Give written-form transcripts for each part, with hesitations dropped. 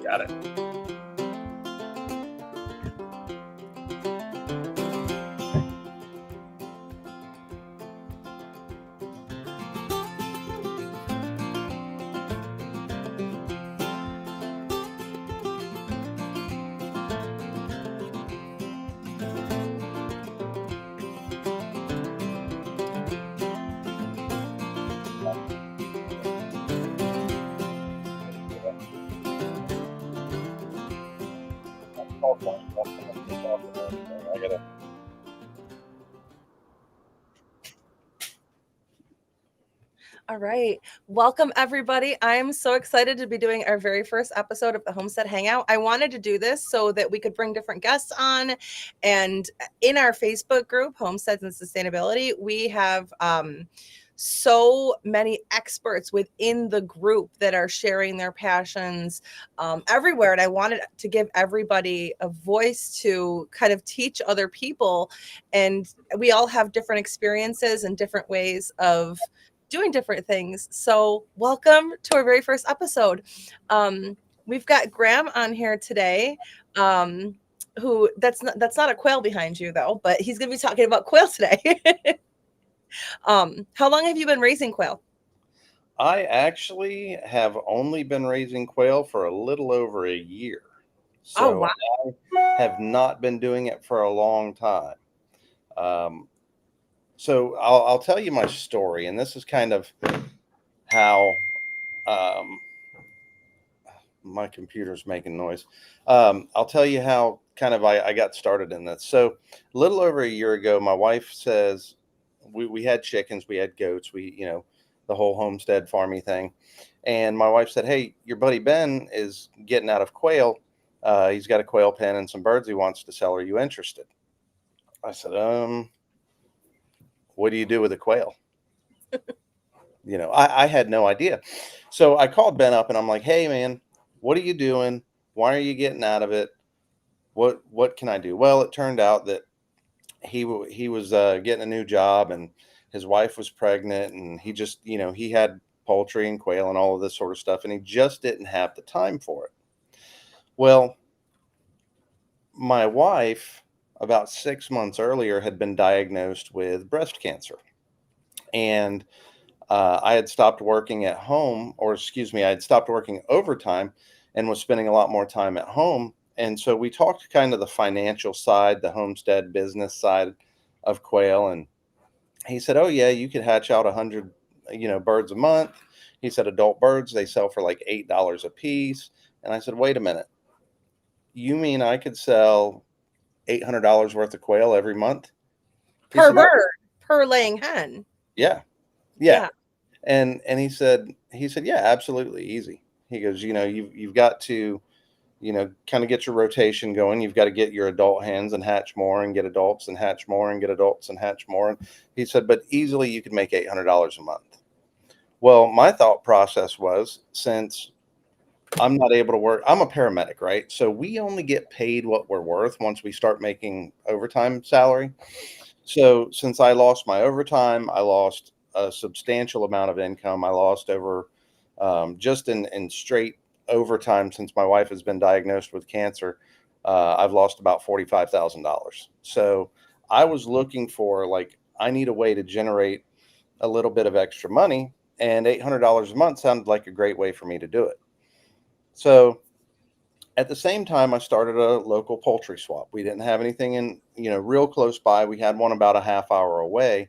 Got it. All right. Welcome, everybody. I'm so excited to be doing our very first episode of the Homestead Hangout. I wanted to do this so that we could bring different guests on. And in our Facebook group, Homesteads and Sustainability, we have so many experts within the group that are sharing their passions everywhere. And I wanted to give everybody a voice to kind of teach other people. And we all have different experiences and different ways of doing different things. So welcome to our very first episode. We've got Graham on here today. Who that's not a quail behind you though, but he's going to be talking about quail today. How long have you been raising quail? I actually have only been raising quail for a little over a year. So Oh, wow. I have not been doing it for a long time. So I'll tell you my story, and this is kind of how my computer's making noise. I'll tell you how kind of I got started in this. So a little over a year ago, my wife says we had chickens, we had goats, the whole homestead farmy thing. And my wife said, "Hey, your buddy Ben is getting out of quail. He's got a quail pen and some birds he wants to sell. Are you interested?" I said, what do you do with a quail? I had no idea. So I called Ben up and I'm like, "Hey man, what are you doing? Why are you getting out of it? What can I do?" Well, it turned out that he was getting a new job, and his wife was pregnant, and he just, he had poultry and quail and all of this sort of stuff, and he just didn't have the time for it. Well, my wife, about 6 months earlier, had been diagnosed with breast cancer. And I had stopped working at home, or excuse me, I had stopped working overtime and was spending a lot more time at home. And so we talked kind of the financial side, the homestead business side of quail. And he said, "Oh yeah, you could hatch out 100, birds a month." He said, "Adult birds, they sell for like $8 a piece." And I said, "Wait a minute. You mean I could sell $800 worth of quail every month?" He Per said, "Yeah, bird, per laying hen. yeah, yeah." Yeah. And he said, "Yeah, absolutely easy." He goes, you've got to, kind of get your rotation going. You've got to get your adult hens and hatch more and get adults and hatch more and get adults and hatch more. And he said, "But easily you could make $800 a month." Well, my thought process was, since I'm not able to work, I'm a paramedic, right? So we only get paid what we're worth once we start making overtime salary. So since I lost my overtime, I lost a substantial amount of income. I lost over, just in straight overtime, since my wife has been diagnosed with cancer, I've lost about $45,000. So I was looking for, like, I need a way to generate a little bit of extra money, and $800 a month sounded like a great way for me to do it. So at the same time, I started a local poultry swap. We didn't have anything in, real close by. We had one about a half hour away,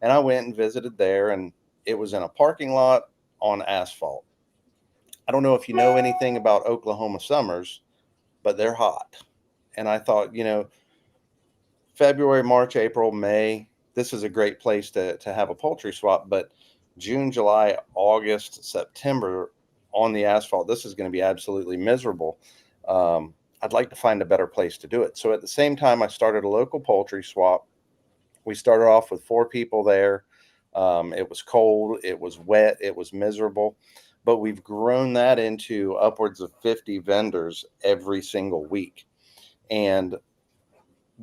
and I went and visited there, and it was in a parking lot on asphalt. I don't know if you know anything about Oklahoma summers, but they're hot. And I thought, February, March, April, May, this is a great place to have a poultry swap. But June, July, August, September on the asphalt, this is going to be absolutely miserable. I'd like to find a better place to do it. So at the same time, I started a local poultry swap. We started off with 4 people there. It was cold, it was wet, it was miserable, but we've grown that into upwards of 50 vendors every single week. And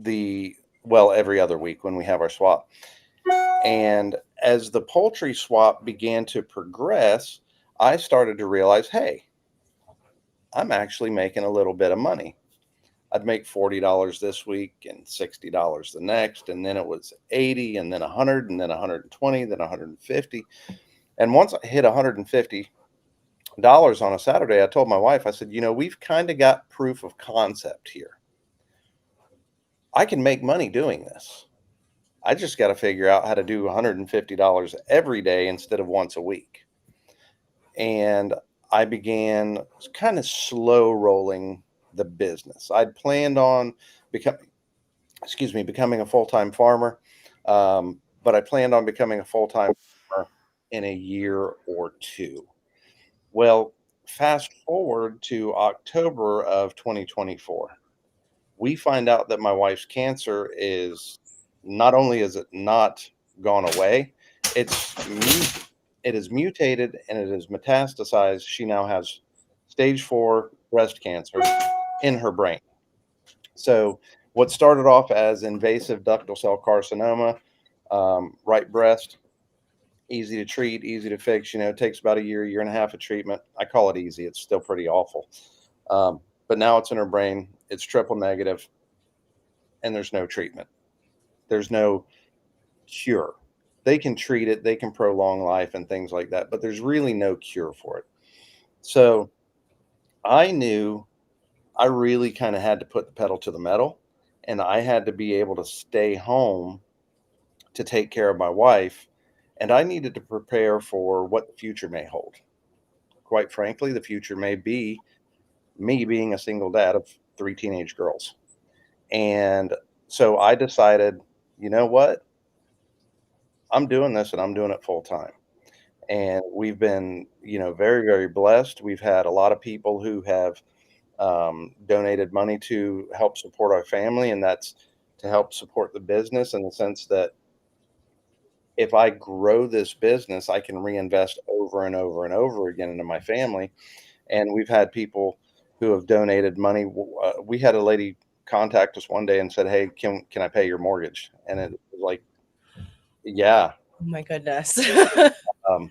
every other week when we have our swap. And as the poultry swap began to progress, I started to realize, hey, I'm actually making a little bit of money. I'd make $40 this week and $60 the next, and then it was 80, and then 100, and then 120, then 150. And once I hit $150 on a Saturday, I told my wife, I said, we've kind of got proof of concept here. I can make money doing this. I just got to figure out how to do $150 every day instead of once a week. And I began kind of slow rolling the business. I'd planned on becoming, becoming a full-time farmer. But I planned on becoming a full-time farmer in a year or two. Well, fast forward to October of 2024. We find out that my wife's cancer is not only is it not gone away, it's it is mutated and it is metastasized. She now has stage 4 breast cancer in her brain. So what started off as invasive ductal cell carcinoma, right breast, easy to treat, easy to fix. It takes about a year and a half of treatment. I call it easy. It's still pretty awful. But now it's in her brain. It's triple negative, and there's no treatment. There's no cure. They can treat it. They can prolong life and things like that, but there's really no cure for it. So I knew I really kind of had to put the pedal to the metal, and I had to be able to stay home to take care of my wife, and I needed to prepare for what the future may hold. Quite frankly, the future may be me being a single dad of 3 teenage girls. And so I decided, you know what? I'm doing this and I'm doing it full time. And we've been, very, very blessed. We've had a lot of people who have donated money to help support our family, and that's to help support the business in the sense that if I grow this business, I can reinvest over and over and over again into my family. And we've had people who have donated money. We had a lady contact us one day and said, "Hey, can I pay your mortgage?" And it was like, "Yeah." Oh my goodness. Um,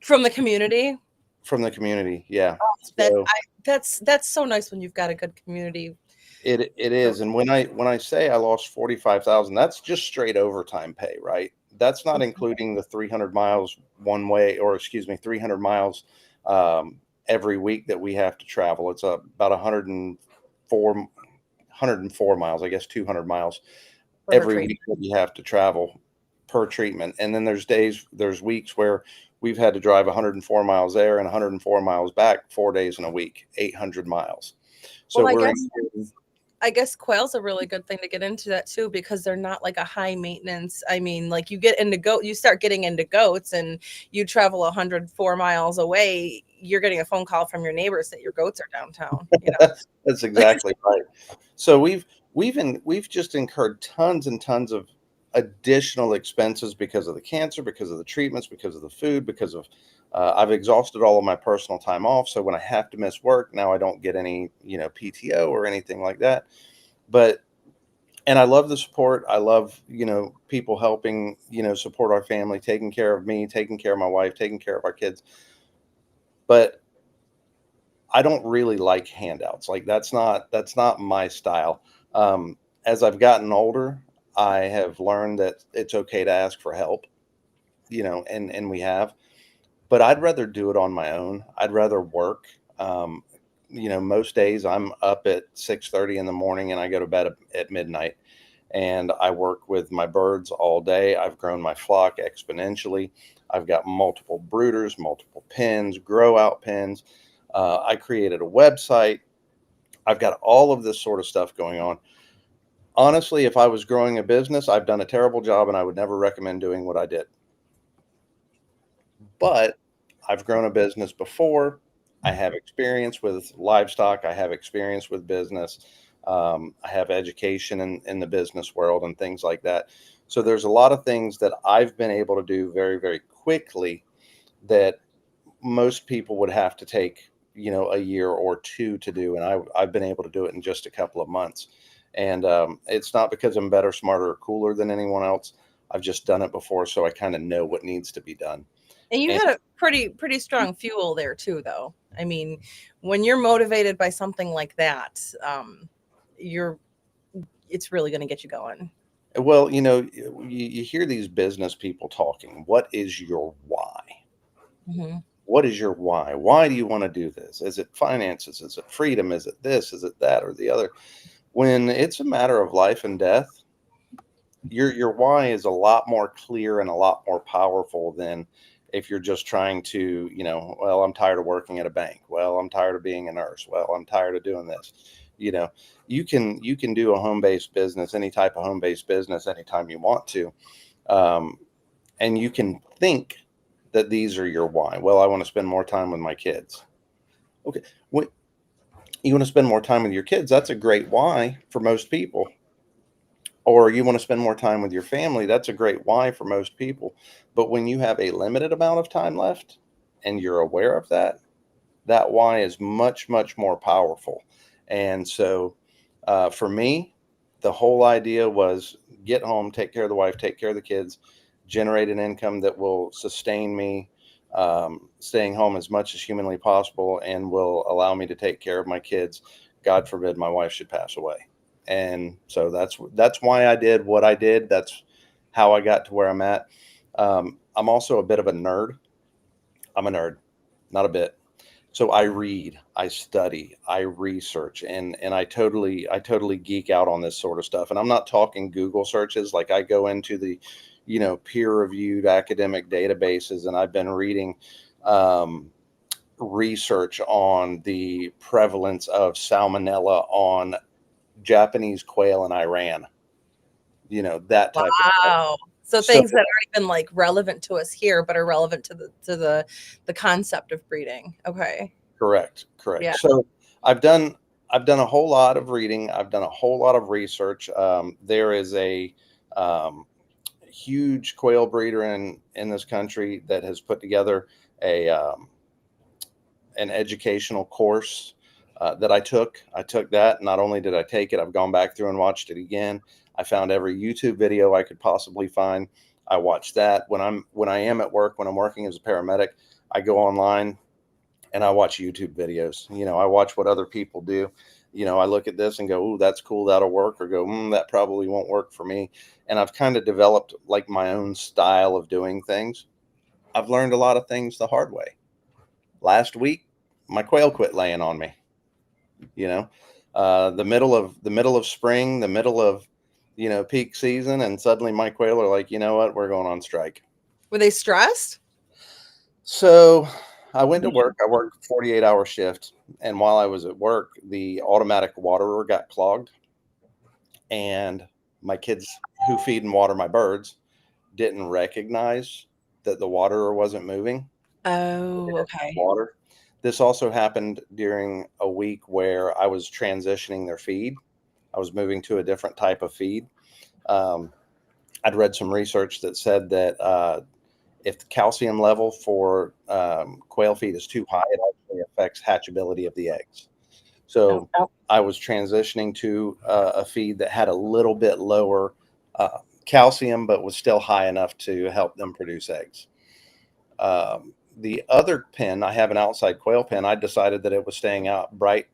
From the community? from the community, yeah. Oh, So that's so nice when you've got a good community. it is, and when I say I lost 45,000, that's just straight overtime pay, right? That's not including the 300 miles one way, or excuse me, 300 miles every week that we have to travel. It's about 104 miles, I guess 200 miles For her every treatment. week that you have to travel per treatment. And then there's weeks where we've had to drive 104 miles there and 104 miles back 4 days in a week, 800 miles. So Well, we're I guess quail's a really good thing to get into that too, because they're not like a high maintenance. I mean, like you start getting into goats and you travel 104 miles away, you're getting a phone call from your neighbors that your goats are downtown, that's exactly right. So we've just incurred tons and tons of additional expenses because of the cancer, because of the treatments, because of the food, because of I've exhausted all of my personal time off. So when I have to miss work, now I don't get any, PTO or anything like that. But and I love the support. I love, people helping, support our family, taking care of me, taking care of my wife, taking care of our kids. But I don't really like handouts. Like that's not my style. As I've gotten older, I have learned that it's okay to ask for help, and we have. But I'd rather do it on my own. I'd rather work. Um, most days I'm up at 6:30 in the morning and I go to bed at midnight. And I work with my birds all day. I've grown my flock exponentially. I've got multiple brooders, multiple pens, grow out pens. I created a website. I've got all of this sort of stuff going on. Honestly, if I was growing a business, I've done a terrible job and I would never recommend doing what I did. But I've grown a business before. I have experience with livestock. I have experience with business. I have education in the business world and things like that. So there's a lot of things that I've been able to do very, very quickly that most people would have to take, a year or two to do. And I've been able to do it in just a couple of months. And it's not because I'm better, smarter, or cooler than anyone else. I've just done it before. So I kind of know what needs to be done. And you And had a pretty strong fuel there too, though. I mean, when you're motivated by something like that, you're it's really going to get you going. well, you hear these business people talking. What is your why? Hmm. What is your why? Why do you want to do this? Is it finances? Is it freedom? Is it this? Is it that or the other? When it's a matter of life and death, your why is a lot more clear and a lot more powerful than if you're just trying to, well, I'm tired of working at a bank. Well, I'm tired of being a nurse. Well, I'm tired of doing this. You know, you can do a home-based business, any type of home-based business anytime you want to. Um, and you can think that these are your why. Well, I want to spend more time with my kids. Okay. What you want to spend more time with your kids, that's a great why for most people. Or you want to spend more time with your family, that's a great why for most people. But when you have a limited amount of time left and you're aware of that, that why is much, much more powerful. And so for me, the whole idea was get home, take care of the wife, take care of the kids, generate an income that will sustain me, staying home as much as humanly possible, and will allow me to take care of my kids. God forbid my wife should pass away. And so that's why I did what I did. That's how I got to where I'm at. I'm also a bit of a nerd. I'm a nerd, not a bit. So I read, I study, I research, and I totally geek out on this sort of stuff. And I'm not talking Google searches. Like I go into the, peer-reviewed academic databases, and I've been reading um, research on the prevalence of salmonella on Japanese quail in Iran. That type of stuff. Wow. So So things that aren't even like relevant to us here, but are relevant to the concept of breeding. Okay. correct, Yeah. correct. So I've done I've done a whole lot of reading. I've done a whole lot of research. There is a um, huge quail breeder in this country that has put together a an educational course that I took. I took that. Not only did I take it, I've gone back through and watched it again. I found every YouTube video I could possibly find. I watched that. When I am at work, when I'm working as a paramedic, I go online and I watch YouTube videos. I watch what other people do. I look at this and go, "Ooh, that's cool. That'll work," or go, "That probably won't work for me." And I've kind of developed like my own style of doing things. I've learned a lot of things the hard way. Last week, my quail quit laying on me. You know, the middle of spring, the middle of peak season, and suddenly my quail are like, you know what, we're going on strike. Were they stressed? So I went to work. I worked a 48-hour shift. And while I was at work, the automatic waterer got clogged. And my kids who feed and water my birds didn't recognize that the waterer wasn't moving. Oh, okay. Water. This also happened during a week where I was transitioning their feed. I was moving to a different type of feed. Um, I'd read some research that said that if the calcium level for quail feed is too high, it actually affects hatchability of the eggs. Oh, So I was transitioning to a feed that had a little bit lower calcium, but was still high enough to help them produce eggs. The other pen, I have an outside quail pen. I decided that it was staying out bright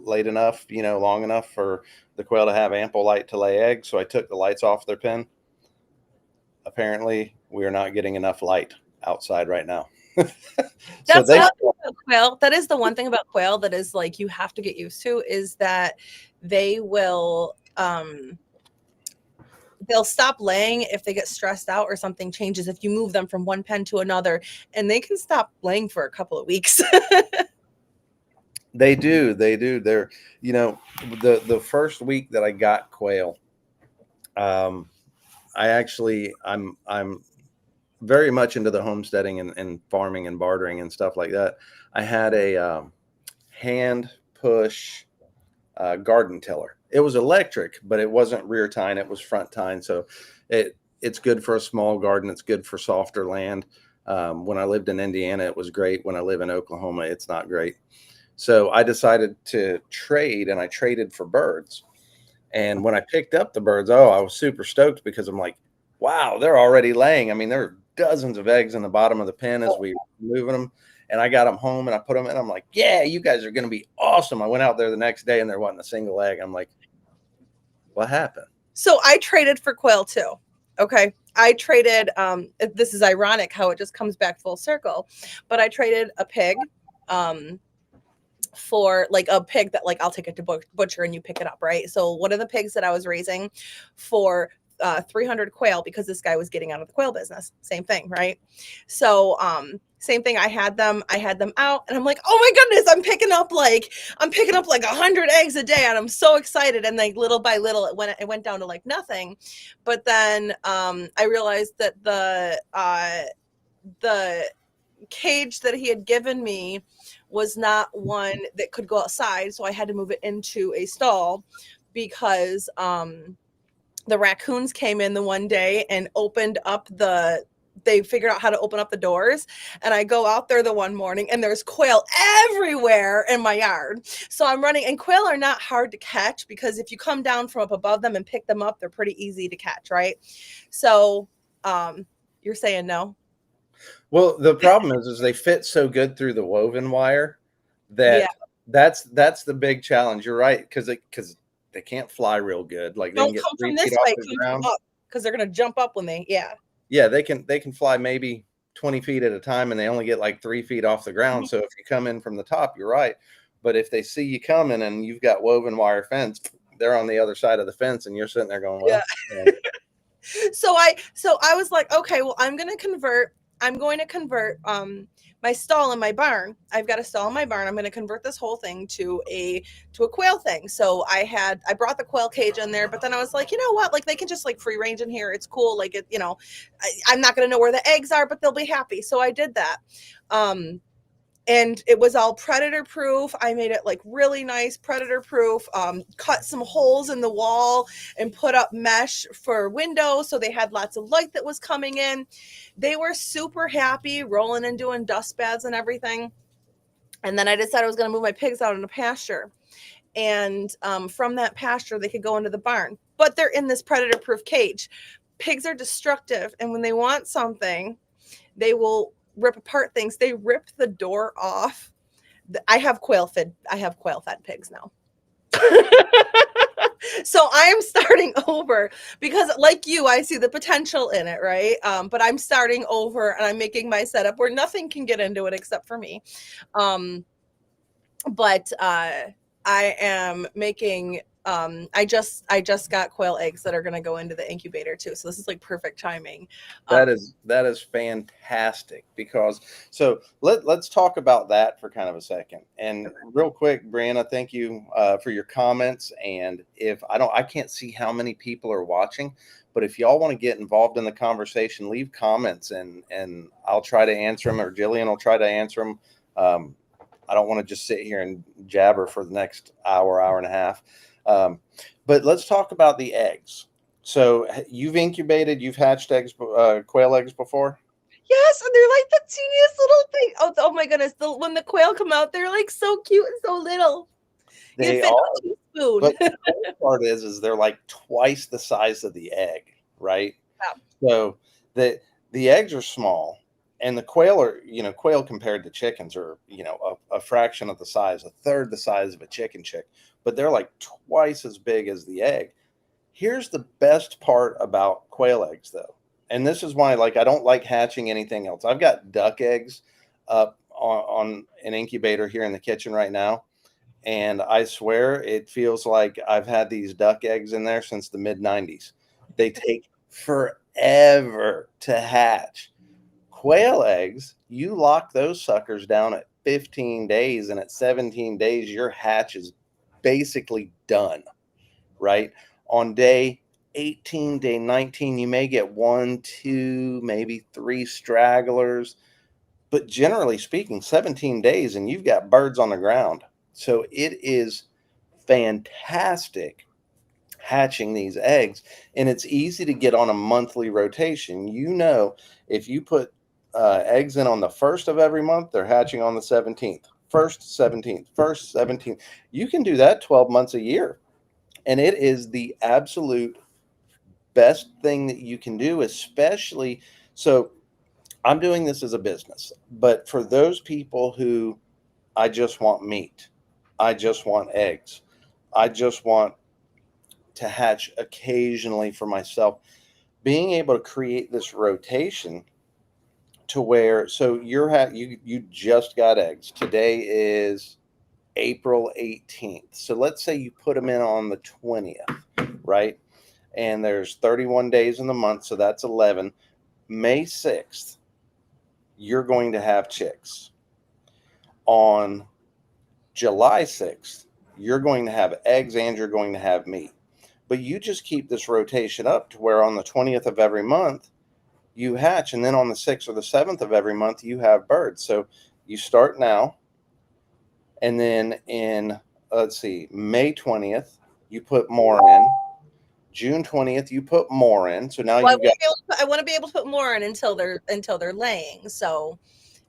late enough, long enough for the quail to have ample light to lay eggs. So I took the lights off their pen. Apparently, we are not getting enough light outside right now. So that's they, one thing about quail. That is the one thing about quail that is like you have to get used to is that they will they'll stop laying if they get stressed out or something changes if you move them from one pen to another, and they can stop laying for a couple of weeks. they do, they do. They're, the first week that I got quail, um, I'm very much into the homesteading and farming and bartering and stuff like that. I had a hand push garden tiller. It was electric, but it wasn't rear tine. It was front tine. So it's good for a small garden. It's good for softer land. When I lived in Indiana, it was great. When I live in Oklahoma, it's not great. So I decided to trade, and I traded for birds. And when I picked up the birds, I was super stoked because I'm like, wow, they're already laying. I mean, they're dozens of eggs in the bottom of the pen as we were moving them. And I got them home and I put them in. I'm like, yeah, you guys are going to be awesome. I went out there the next day and there wasn't a single egg. I'm like, what happened? So I traded for quail too. Okay. I traded, this is ironic how it just comes back full circle, but I traded a pig, for like a pig that like I'll take it to butcher and you pick it up, right? So one of the pigs that I was raising for 300 quail, because this guy was getting out of the quail business. Same thing, right? So same thing. I had them out, and I'm like, oh my goodness, I'm picking up like 100 eggs a day, and I'm so excited. And like little by little, it went down to like nothing. But then I realized that the cage that he had given me was not one that could go outside, so I had to move it into a stall because the raccoons came in the one day and they figured out how to open up the doors, and I go out there the one morning and there's quail everywhere in my yard. So I'm running, and quail are not hard to catch because if you come down from up above them and pick them up, they're pretty easy to catch, right? So you're saying no? Well, the problem is they fit so good through the woven wire Yeah. that that's the big challenge. You're right, because they can't fly real good. Like they can Don't get come 3 from feet this off way, the come ground. from up, because they're gonna jump up when they, yeah. Yeah, they can fly maybe 20 feet at a time, and they only get like 3 feet off the ground. So if you come in from the top, you're right. But if they see you coming and you've got woven wire fence, they're on the other side of the fence, and you're sitting there going, Yeah. well. So I was like, okay, well, I'm going to convert my stall in my barn. I've got a stall in my barn. I'm going to convert this whole thing to a quail thing. So I brought the quail cage in there, but then I was like, you know what? Like they can just like free range in here. It's cool. Like I'm not going to know where the eggs are, but they'll be happy. So I did that. And it was all predator proof. I made it like really nice predator proof, cut some holes in the wall and put up mesh for windows, so they had lots of light that was coming in. They were super happy, rolling and doing dust baths and everything. And then I decided I was going to move my pigs out in a pasture, and from that pasture they could go into the barn, but they're in this predator proof cage. Pigs are destructive, and when they want something, they will rip apart things. They rip the door off. I have quail fed pigs now. So I am starting over because like you, I see the potential in it, right? But I'm starting over and I'm making my setup where nothing can get into it except for me. But I am making I just got quail eggs that are going to go into the incubator too, so this is like perfect timing. That is fantastic, because so let's talk about that for kind of a second. And real quick, Brianna, thank you for your comments. And if I can't see how many people are watching, but if y'all want to get involved in the conversation, leave comments and I'll try to answer them, or Jillian will try to answer them. I don't want to just sit here and jabber for the next hour and a half. But let's talk about the eggs. So you've hatched eggs, quail eggs before? Yes, and they're like the teeniest little thing. Oh my goodness! When the quail come out, they're like so cute and so little. You They fit are, a teaspoon. but the cool part is they're like twice the size of the egg, right? Yeah. So the eggs are small, and the quail are, quail compared to chickens are, a fraction of the size, a third the size of a chicken chick, but they're like twice as big as the egg. Here's the best part about quail eggs, though. And this is why, like, I don't like hatching anything else. I've got duck eggs up on an incubator here in the kitchen right now. And I swear it feels like I've had these duck eggs in there since the mid 90s. They take forever to hatch. Quail eggs, you lock those suckers down at 15 days, and at 17 days, your hatch is basically done, right? On day 18, day 19, you may get 1, 2, maybe 3 stragglers, but generally speaking, 17 days and you've got birds on the ground. So it is fantastic hatching these eggs, and it's easy to get on a monthly rotation. If you put eggs in on the 1st of every month, they're hatching on the 17th. 1st, 17th, 1st, 17th. You can do that 12 months a year. And it is the absolute best thing that you can do, especially so I'm doing this as a business. But for those people who, I just want meat, I just want eggs, I just want to hatch occasionally for myself, being able to create this rotation to where, so you just got eggs. Today is April 18th. So let's say you put them in on the 20th, right? And there's 31 days in the month, so that's 11. May 6th, you're going to have chicks. On July 6th, you're going to have eggs and you're going to have meat. But you just keep this rotation up to where on the 20th of every month, you hatch, and then on the 6th or the 7th of every month, you have birds. So you start now, and then in, let's see, May 20th, you put more in. June 20th, you put more in. So now Well, you've got. I want to be able to put more in until they're laying. So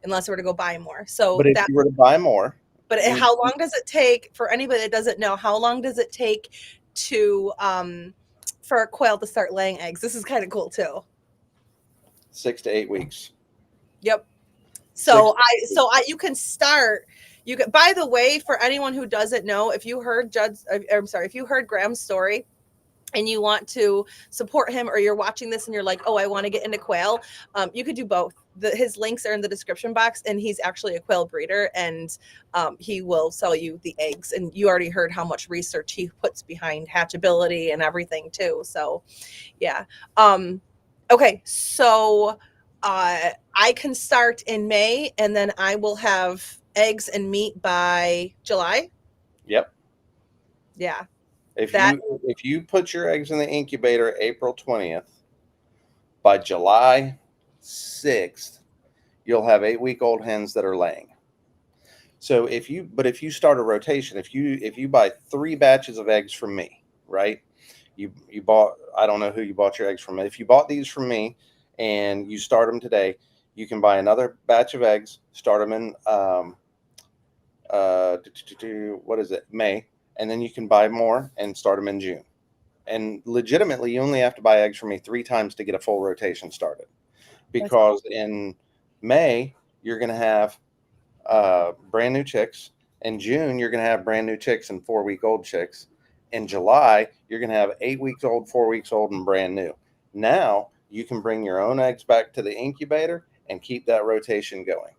unless we're to go buy more. So But if that, you were to buy more, but and how long does it take for anybody that doesn't know? How long does it take to for a quail to start laying eggs? This is kind of cool too. 6 to 8 weeks. Yep. Six. You can start. You can. By the way, for anyone who doesn't know, if you heard if you heard Graham's story, and you want to support him, or you're watching this and you're like, oh, I want to get into quail, you could do both. His links are in the description box, and he's actually a quail breeder, and he will sell you the eggs. And you already heard how much research he puts behind hatchability and everything too. So yeah. Okay, so I can start in May, and then I will have eggs and meat by July. Yep. Yeah. If you put your eggs in the incubator April 20th, by July 6th, you'll have 8-week-old hens that are laying. So if you start a rotation, if you buy 3 batches of eggs from me, right? You bought, I don't know who you bought your eggs from. If you bought these from me and you start them today, you can buy another batch of eggs, start them in what is it, May, and then you can buy more and start them in June. And legitimately, you only have to buy eggs from me 3 times to get a full rotation started, because in May you're going to have brand new chicks. In June, you're going to have brand new chicks and 4-week-old chicks. In July, you're going to have 8 weeks old, 4 weeks old, and brand new. Now you can bring your own eggs back to the incubator and keep that rotation going.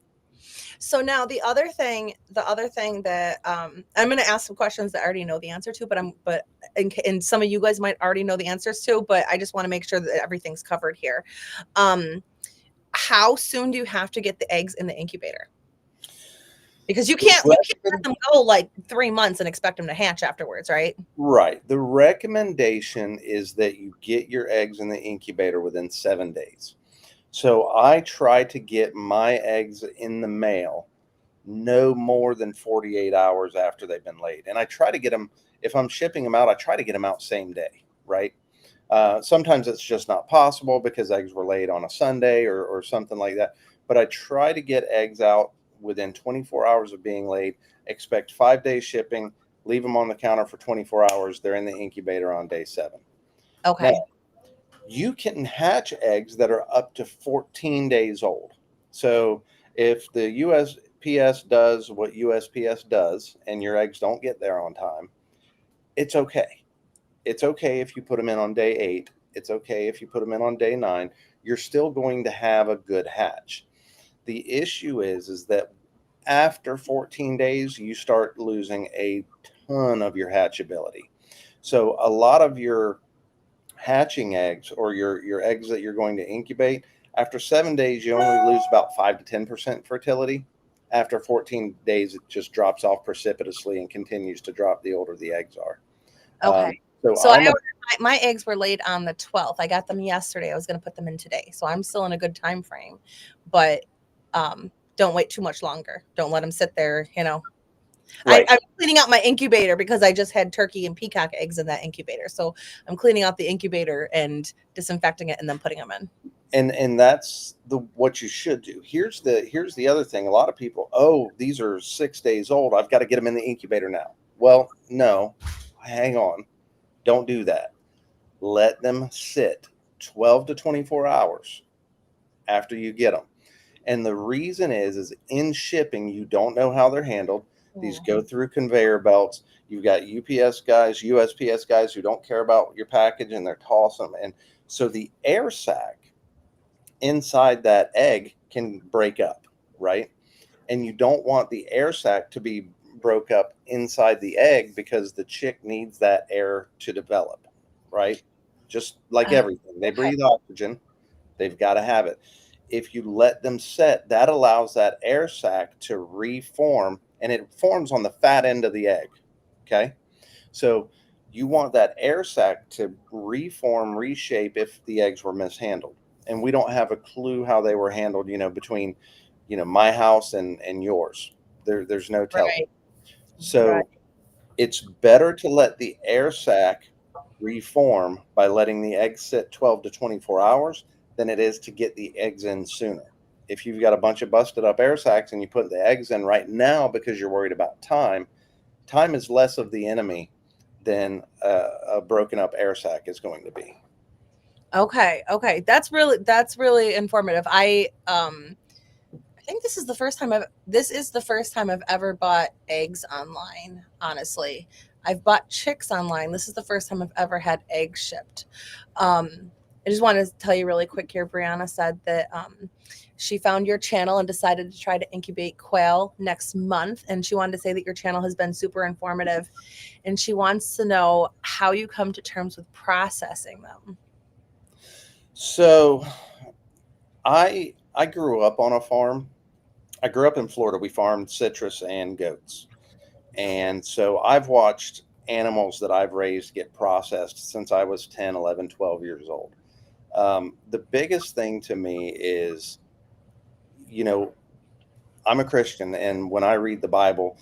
So now the other thing that I'm going to ask some questions that I already know the answer to, and some of you guys might already know the answers to, but I just want to make sure that everything's covered here. How soon do you have to get the eggs in the incubator? Because you can't let them go like 3 months and expect them to hatch afterwards, right? Right. The recommendation is that you get your eggs in the incubator within 7 days. So I try to get my eggs in the mail no more than 48 hours after they've been laid. And I try to get them, if I'm shipping them out, I try to get them out same day, right? Sometimes it's just not possible because eggs were laid on a Sunday or something like that. But I try to get eggs out within 24 hours of being laid. Expect 5-day shipping. Leave them on the counter for 24 hours. They're in the incubator on day 7. Okay. Now, you can hatch eggs that are up to 14 days old. So if the USPS does what USPS does and your eggs don't get there on time, it's okay. It's okay if you put them in on day 8. It's okay if you put them in on day 9. You're still going to have a good hatch. The issue is that after 14 days, you start losing a ton of your hatchability. So a lot of your hatching eggs, or your eggs that you're going to incubate, after 7 days, you only lose about 5 to 10% fertility. After 14 days, it just drops off precipitously and continues to drop the older the eggs are. Okay. So my eggs were laid on the 12th. I got them yesterday. I was going to put them in today. So I'm still in a good time frame, but don't wait too much longer. Don't let them sit there, Right. I'm cleaning out my incubator because I just had turkey and peacock eggs in that incubator. So I'm cleaning out the incubator and disinfecting it and then putting them in. And that's what you should do. Here's the other thing. A lot of people, oh, these are 6 days old, I've got to get them in the incubator now. Well, no, hang on. Don't do that. Let them sit 12 to 24 hours after you get them. And the reason is in shipping, you don't know how they're handled. These go through conveyor belts. You've got UPS guys, USPS guys who don't care about your package and they're tossing them. And so the air sac inside that egg can break up, right? And you don't want the air sac to be broke up inside the egg because the chick needs that air to develop, right? Just like everything. They Okay. breathe oxygen, they've got to have it. If you let them set, that allows that air sac to reform, and it forms on the fat end of the egg. Okay. So you want that air sac to reform, reshape if the eggs were mishandled. And we don't have a clue how they were handled, between, my house and yours. There's no telling. Right. Right. So it's better to let the air sac reform by letting the eggs sit 12 to 24 hours than it is to get the eggs in sooner. If you've got a bunch of busted up air sacs and you put the eggs in right now because you're worried about time is less of the enemy than a broken up air sac is going to be. Okay. Okay. That's really informative. I think this is the first time I've ever bought eggs online, honestly. I've bought chicks online. This is the first time I've ever had eggs shipped. I just wanted to tell you really quick here. Brianna said that she found your channel and decided to try to incubate quail next month. And she wanted to say that your channel has been super informative. And she wants to know how you come to terms with processing them. So I grew up on a farm. I grew up in Florida. We farmed citrus and goats. And so I've watched animals that I've raised get processed since I was 10, 11, 12 years old. The biggest thing to me is, you know, I'm a Christian, and when I read the Bible,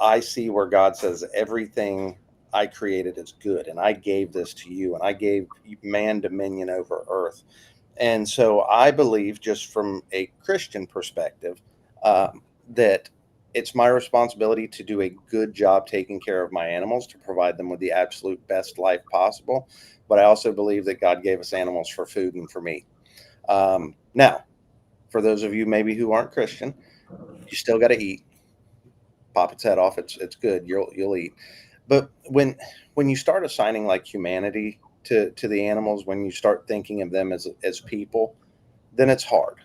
I see where God says everything I created is good, and I gave this to you, and I gave man dominion over earth. And so I believe, just from a Christian perspective, that it's my responsibility to do a good job taking care of my animals to provide them with the absolute best life possible. But I also believe that God gave us animals for food and for meat. Now, for those of you maybe who aren't Christian, you still got to eat. Pop its head off. It's good. You'll eat. But when you start assigning like humanity to the animals, when you start thinking of them as people, then it's hard,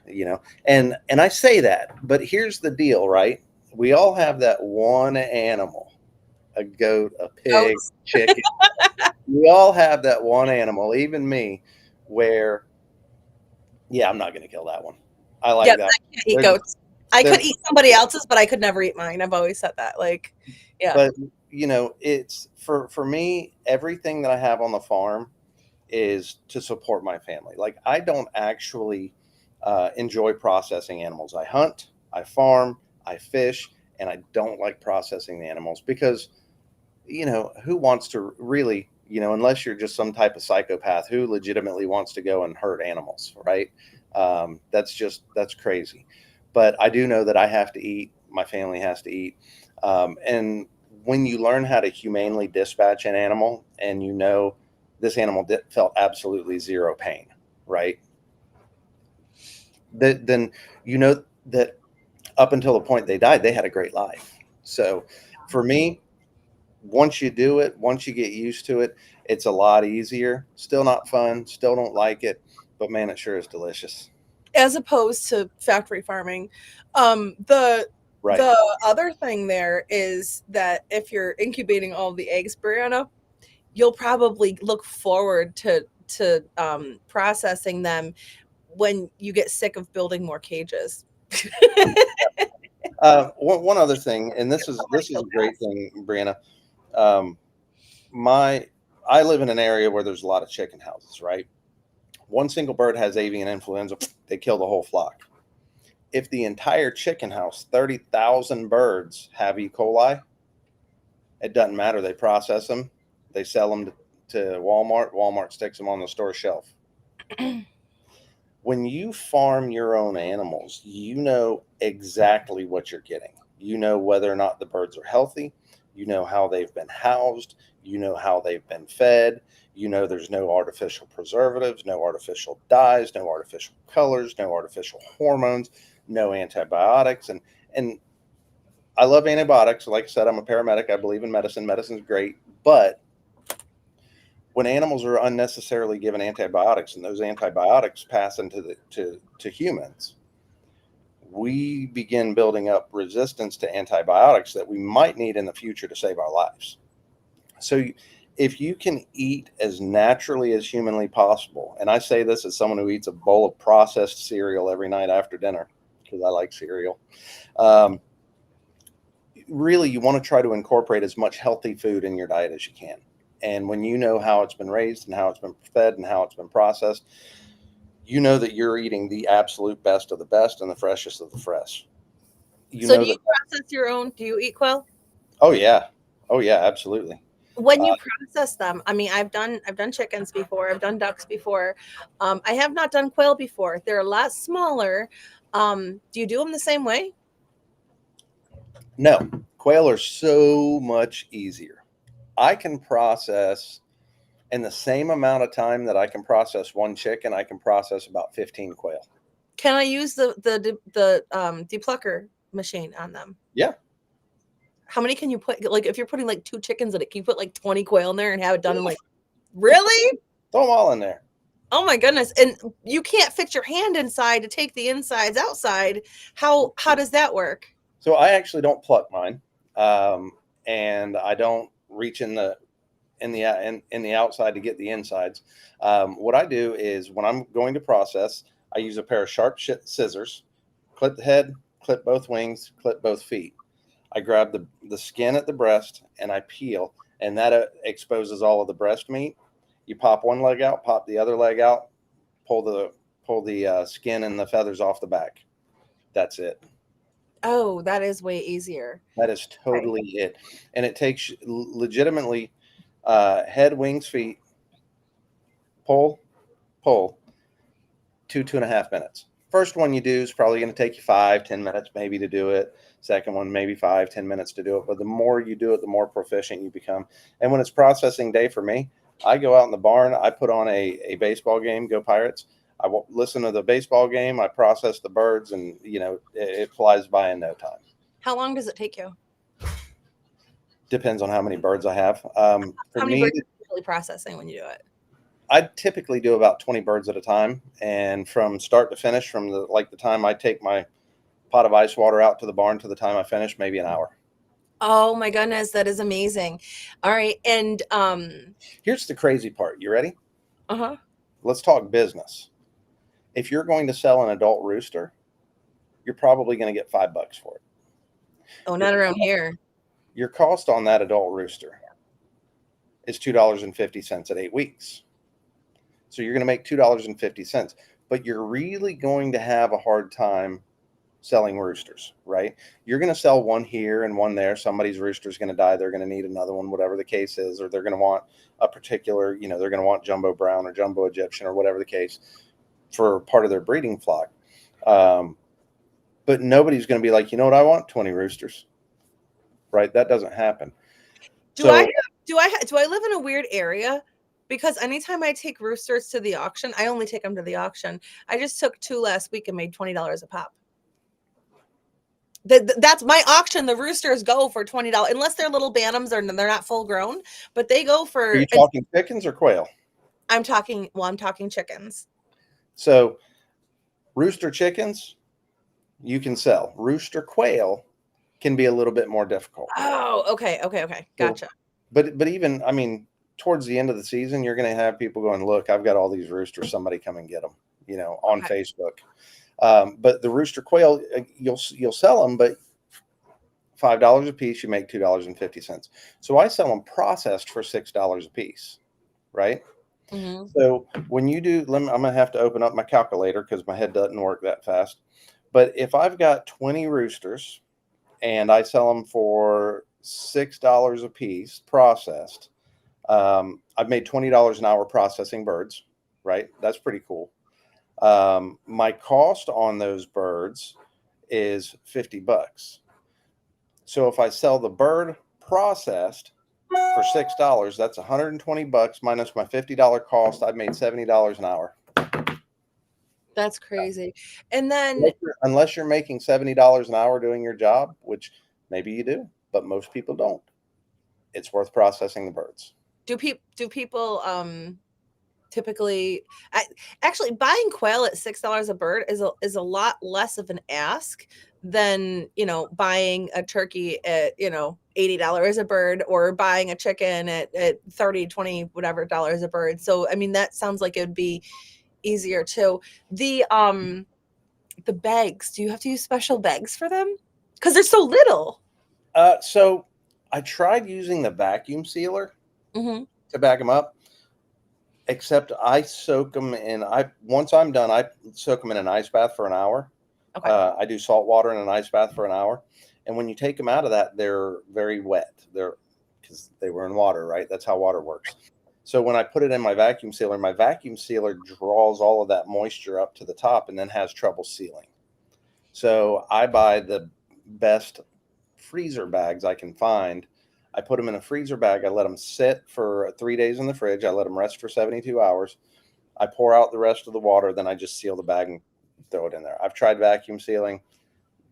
And I say that, but here's the deal, right? We all have that one animal, a goat, a pig, Goats. chicken. We all have that one animal, even me, where yeah, I'm not going to kill that one. I like Yes, that. I can't eat There's goats. I there's could eat somebody else's, but I could never eat mine. I've always said that. Like, yeah. but it's for me, everything that I have on the farm is to support my family. Like, I don't actually enjoy processing animals. I hunt, I farm, I fish, and I don't like processing the animals because, who wants to really, unless you're just some type of psychopath who legitimately wants to go and hurt animals, right? That's crazy. But I do know that I have to eat, my family has to eat. And when you learn how to humanely dispatch an animal and this animal felt absolutely zero pain, right? Then you know that up until the point they died, they had a great life. So for me, once you do it, once you get used to it, it's a lot easier. Still not fun, still don't like it, but man, it sure is delicious. As opposed to factory farming. The Right. the other thing there is that if you're incubating all the eggs, Brianna, you'll probably look forward to processing them when you get sick of building more cages. One other thing, and this is a great thing, Brianna. Um, my I live in an area where there's a lot of chicken houses, right? One single bird has avian influenza, they kill the whole flock. If the entire chicken house, 30,000 birds, have E. coli, it doesn't matter. They process them, they sell them to Walmart. Walmart sticks them on the store shelf. When you farm your own animals, you know exactly what you're getting. You know whether or not the birds are healthy. you know how they've been housed, you know how they've been fed, you know there's no artificial preservatives, no artificial dyes, no artificial colors, no artificial hormones, no antibiotics. And I love antibiotics. Like I said, I'm a paramedic. I believe in medicine. Medicine's great. But when animals are unnecessarily given antibiotics and those antibiotics pass into to humans, we begin building up resistance to antibiotics that we might need in the future to save our lives. So if you can eat as naturally as humanly possible, and I say this as someone who eats a bowl of processed cereal every night after dinner because I like cereal, really you want to try to incorporate as much healthy food in your diet as you can. And when you know how it's been raised and how it's been fed and how it's been processed, you know that you're eating the absolute best of the best and the freshest of the fresh. You So know do you that. process your own? Do you eat quail? Oh yeah. Oh yeah, absolutely. When Uh, you process them, I mean, I've done chickens before, I've done ducks before. I have not done quail before. They're a lot smaller. Do you do them the same way? no, quail are so much easier. I can process in the same amount of time that I can process one chicken, I can process about 15 quail. Can I use the depulker machine on them? Yeah. How many can you put? Like, if you're putting like 2 chickens in it, can you put like 20 quail in there and have it done in like, really? Throw them all in there. Oh my goodness. And you can't fit your hand inside to take the insides outside. How does that work? So I actually don't pluck mine, and I don't reach in the outside to get the insides. What I do is when I'm going to process, I use a pair of sharp scissors, clip the head, clip both wings, clip both feet. I grab the skin at the breast and I peel, and that exposes all of the breast meat. You pop one leg out, pop the other leg out, pull the skin and the feathers off the back. That's it. Oh, that is way easier. That is Okay. totally it. And it takes legitimately head, wings, feet, pull, pull, 2.5 minutes. First one you do is probably going to take you 5-10 minutes maybe to do it. Second one, maybe 5-10 minutes to do it. But the more you do it, the more proficient you become. And when it's processing day for me, I go out in the barn, I put on a baseball game, go Pirates. I listen to the baseball game, I process the birds, and it flies by in no time. How long does it take you? Depends on how many birds I have. For How many me, birds are you really processing when you do it? I typically do about 20 birds at a time, and from start to finish, from the time I take my pot of ice water out to the barn to the time I finish, maybe an hour. Oh my goodness, that is amazing. All right. And Here's the crazy part. You ready? uh-huh. Let's talk business. If you're going to sell an adult rooster, you're probably going to get $5 for it. Oh, Your, not around here. your cost on that adult rooster is $2.50 at 8 weeks. So you're going to make $2.50, but you're really going to have a hard time selling roosters, right? You're going to sell one here and one there. Somebody's rooster is going to die. They're going to need another one, whatever the case is, or they're going to want a particular, they're going to want jumbo brown or jumbo Egyptian or whatever the case for part of their breeding flock. But nobody's going to be like, you know what, I want 20 roosters, right? That doesn't happen. Do I So have, do I live in a weird area? Because anytime I take roosters to the auction, I only take them to the auction. I just took 2 last week and made $20 a pop. That's my auction. The roosters go for $20 unless they're little bantams or they're not full grown, but they go are for. you talking chickens or quail? I'm talking chickens. So rooster chickens, you can sell. Rooster quail can be a little bit more difficult. Oh, okay. So, Gotcha. but even, I mean, towards the end of the season, you're going to have people going, look, I've got all these roosters. Somebody come and get them, on Okay. Facebook. But the rooster quail, you'll sell them, but $5 a piece, you make $2.50. So I sell them processed for $6 a piece, right? Mm-hmm. So when you do, I'm going to have to open up my calculator because my head doesn't work that fast. But if I've got 20 roosters and I sell them for $6 a piece processed, I've made $20 an hour processing birds, right? That's pretty cool. My cost on those birds is $50. So if I sell the bird processed for $6. That's $120 minus my $50 cost. I've made $70 an hour. That's crazy. And then Unless you're making $70 an hour doing your job, which maybe you do, but most people don't, it's worth processing the birds. do people typically actually buying quail at $6 a bird is a lot less of an ask than, you know, buying a turkey at, you know, $80 a bird, or buying a chicken at 30, 20, whatever dollars a bird. So I mean, that sounds like it would be easier too. The bags, do you have to use special bags for them? Because they're so little. So I tried using the vacuum sealer Mm-hmm. to back them up, except I soak them in. Once I'm done, I soak them in an ice bath for an hour. Okay. I do salt water in an ice bath for an hour, and when you take them out of that, they're very wet. They're because they were in water, right? That's how water works. So when I put it in my vacuum sealer draws all of that moisture up to the top and then has trouble sealing. So I buy the best freezer bags I can find. I put them in a freezer bag. I let them sit for 3 days in the fridge. I let them rest for 72 hours. I pour out the rest of the water. Then I just seal the bag and throw it in there. I've tried vacuum sealing.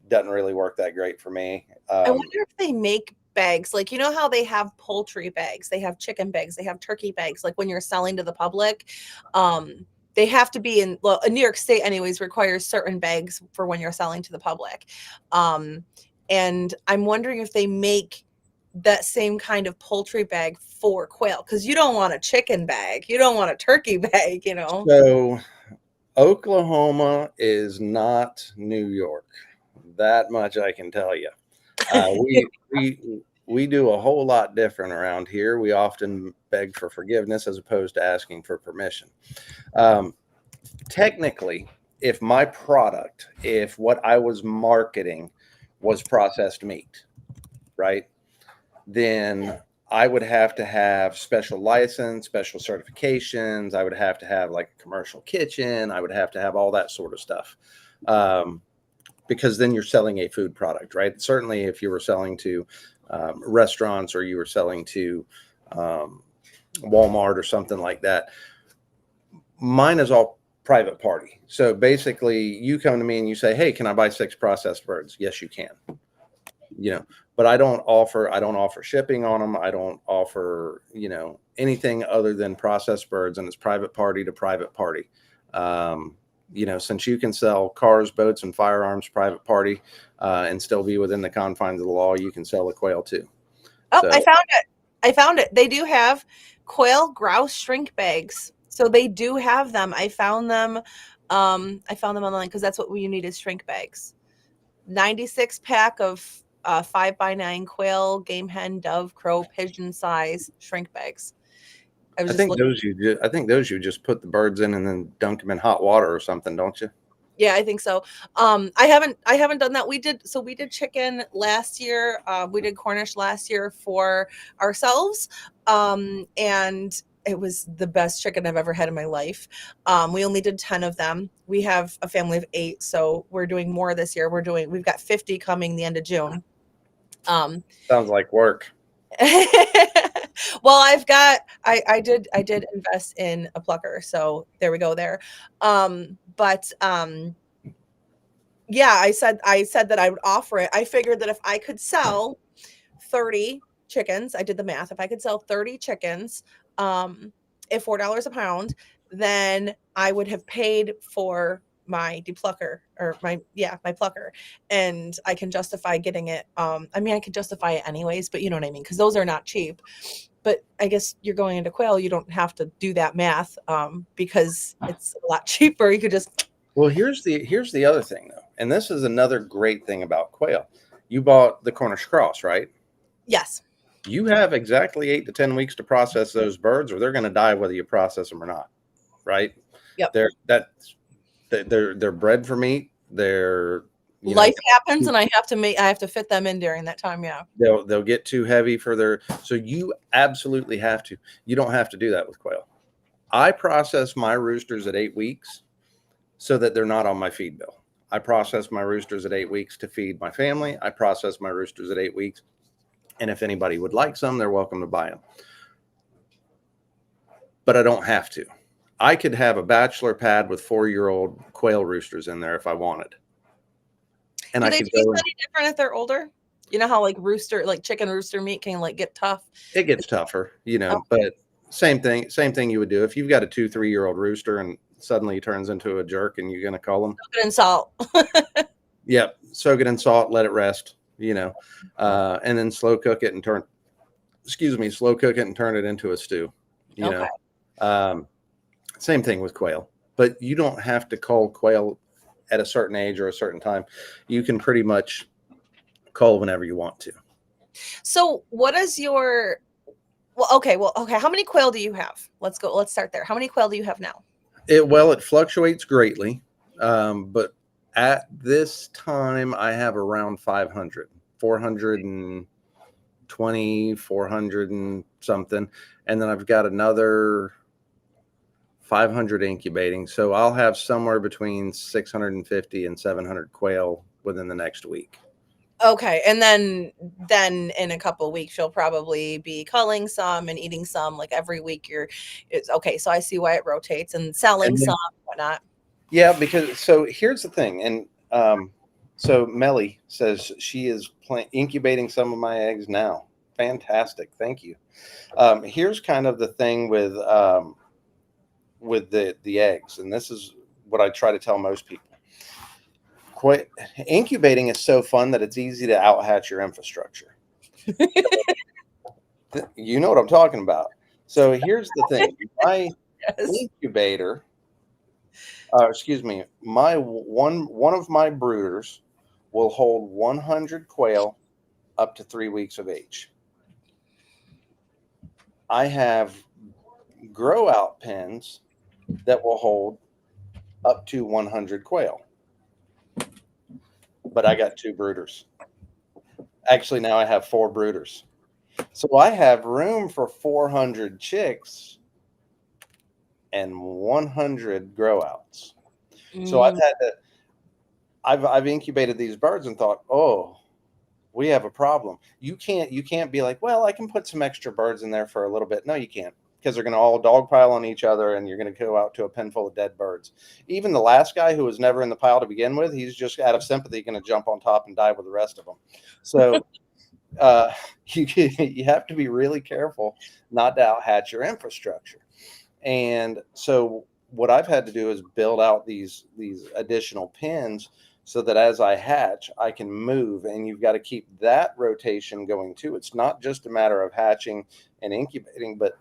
Doesn't really work that great for me. I wonder if they make bags, like, you know how they have poultry bags, they have chicken bags, they have turkey bags, like when you're selling to the public. They have to be in New York State anyways, requires certain bags for when you're selling to the public. And I'm wondering if they make that same kind of poultry bag for quail, because you don't want a chicken bag, you don't want a turkey bag, you know. So Oklahoma is not New York. That much I can tell you. We do a whole lot different around here. We often beg for forgiveness as opposed to asking for permission. Technically, if what I was marketing was processed meat, right, then I would have to have special license, special certifications. I would have to have like a commercial kitchen. I would have to have all that sort of stuff. Because then you're selling a food product, right? Certainly if you were selling to restaurants, or you were selling to Walmart or something like that. Mine is all private party. So basically you come to me and you say, hey, can I buy 6 processed birds? Yes, you can. You know, but I don't offer shipping on them. I don't offer, you know, anything other than processed birds, and it's private party to private party. You know, since you can sell cars, boats, and firearms private party and still be within the confines of the law, you can sell a quail too. Oh, So, I found it. They do have quail grouse shrink bags. So they do have them. I found them online, because that's what you need is shrink bags. 96 pack of 5x9 quail, game hen, dove, crow, pigeon size shrink bags. I think those you just put the birds in and then dunk them in hot water or something, don't you? Yeah, I think so. I haven't done that. We did chicken last year. We did Cornish last year for ourselves. And it was the best chicken I've ever had in my life. We only did 10 of them. We have a family of 8, so we're doing more this year. We've got 50 coming the end of June. Sounds like work. Well, I did invest in a plucker, so there we go there. Yeah, I said that I would offer it. I figured that if I could sell 30 chickens, I did the math. If I could sell 30 chickens at $4 a pound, then I would have paid for my depulucker, or my plucker, and I can justify getting it. I mean, I could justify it anyways, but you know what I mean, because those are not cheap. But I guess you're going into quail, you don't have to do that math because it's a lot cheaper. You could just. Well, here's the other thing though, and this is another great thing about quail. You bought the Cornish cross, right? Yes. You have exactly 8 to 10 weeks to process those birds, or they're going to die whether you process them or not, right? Yep. They're bred for meat. They're life happens, and I have to fit them in during that time. Yeah. They'll get too heavy so you absolutely have to. You don't have to do that with quail. I process my roosters at 8 weeks so that they're not on my feed bill. I process my roosters at 8 weeks to feed my family. I process my roosters at 8 weeks And if anybody would like some, they're welcome to buy them. But I don't have to. I could have a bachelor pad with 4-year-old quail roosters in there if I wanted. And Do I they could taste go. any different if they're older? You know how like chicken rooster meat can like get tough. It gets tougher, Oh, but same thing you would do if you've got a 2-3-year-old rooster and suddenly he turns into a jerk and you're going to call him. good and salt. Yep. Soak it in salt, let it rest, and then slow cook it and turn it into a stew, you Okay. know. Same thing with quail, but you don't have to cull quail at a certain age or a certain time. You can pretty much cull whenever you want to. So what is your okay. How many quail do you have? Let's start there. How many quail do you have now? It fluctuates greatly, but at this time I have around 500, 420, 400 and something, and then I've got another 500 incubating. So I'll have somewhere between 650 and 700 quail within the next week. Okay, and then in a couple of weeks you'll probably be culling some and eating some. Like every week it's okay. So I see why it rotates and selling And then, some, whatnot. yeah, because so here's the thing, and so Melly says she is incubating some of my eggs now. Fantastic, thank you. Here's kind of the thing with the eggs, and this is what I try to tell most people. Incubating is so fun that it's easy to outhatch your infrastructure. You know what I'm talking about. So here's the thing: my incubator, my one of my brooders will hold 100 quail up to 3 weeks of age. I have grow out pens that will hold up to 100 quail, but I got 2 brooders. Actually, now I have 4 brooders. So I have room for 400 chicks and 100 grow outs. So I've incubated these birds and thought, oh, we have a problem. You can't be like, well, I can put some extra birds in there for a little bit. No, you can't, because they're going to all dogpile on each other and you're going to go out to a pen full of dead birds. Even the last guy who was never in the pile to begin with, he's just out of sympathy going to jump on top and die with the rest of them. So you have to be really careful not to outhatch your infrastructure. And so what I've had to do is build out these additional pens so that as I hatch, I can move. And you've got to keep that rotation going too. It's not just a matter of hatching and incubating, but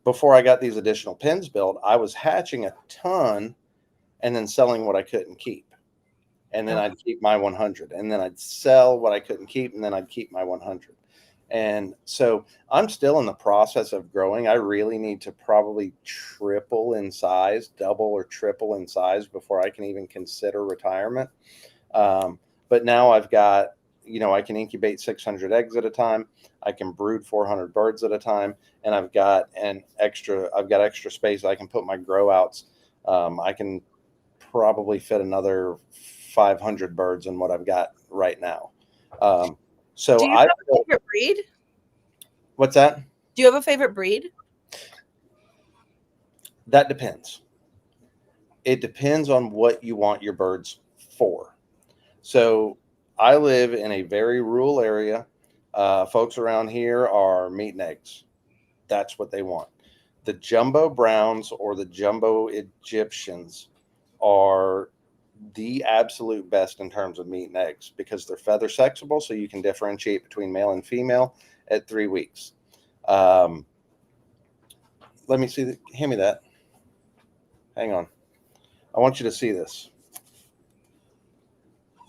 before I got these additional pens built, I was hatching a ton and then selling what I couldn't keep. And then I'd keep my 100, and then I'd sell what I couldn't keep, and then I'd keep my 100. And so I'm still in the process of growing. I really need to probably triple in size, double or triple in size before I can even consider retirement. But now I've got, I can incubate 600 eggs at a time. I can brood 400 birds at a time. And I've got extra space. I can put my grow outs. I can probably fit another 500 birds in what I've got right now. So do you have a favorite breed? What's that? Do you have a favorite breed? That depends. It depends on what you want your birds for. So I live in a very rural area. Folks around here are meat and eggs. That's what they want. The jumbo browns or the jumbo Egyptians are the absolute best in terms of meat and eggs because they're feather sexable, so you can differentiate between male and female at 3 weeks. Let me see. Hand me that. Hang on. I want you to see this.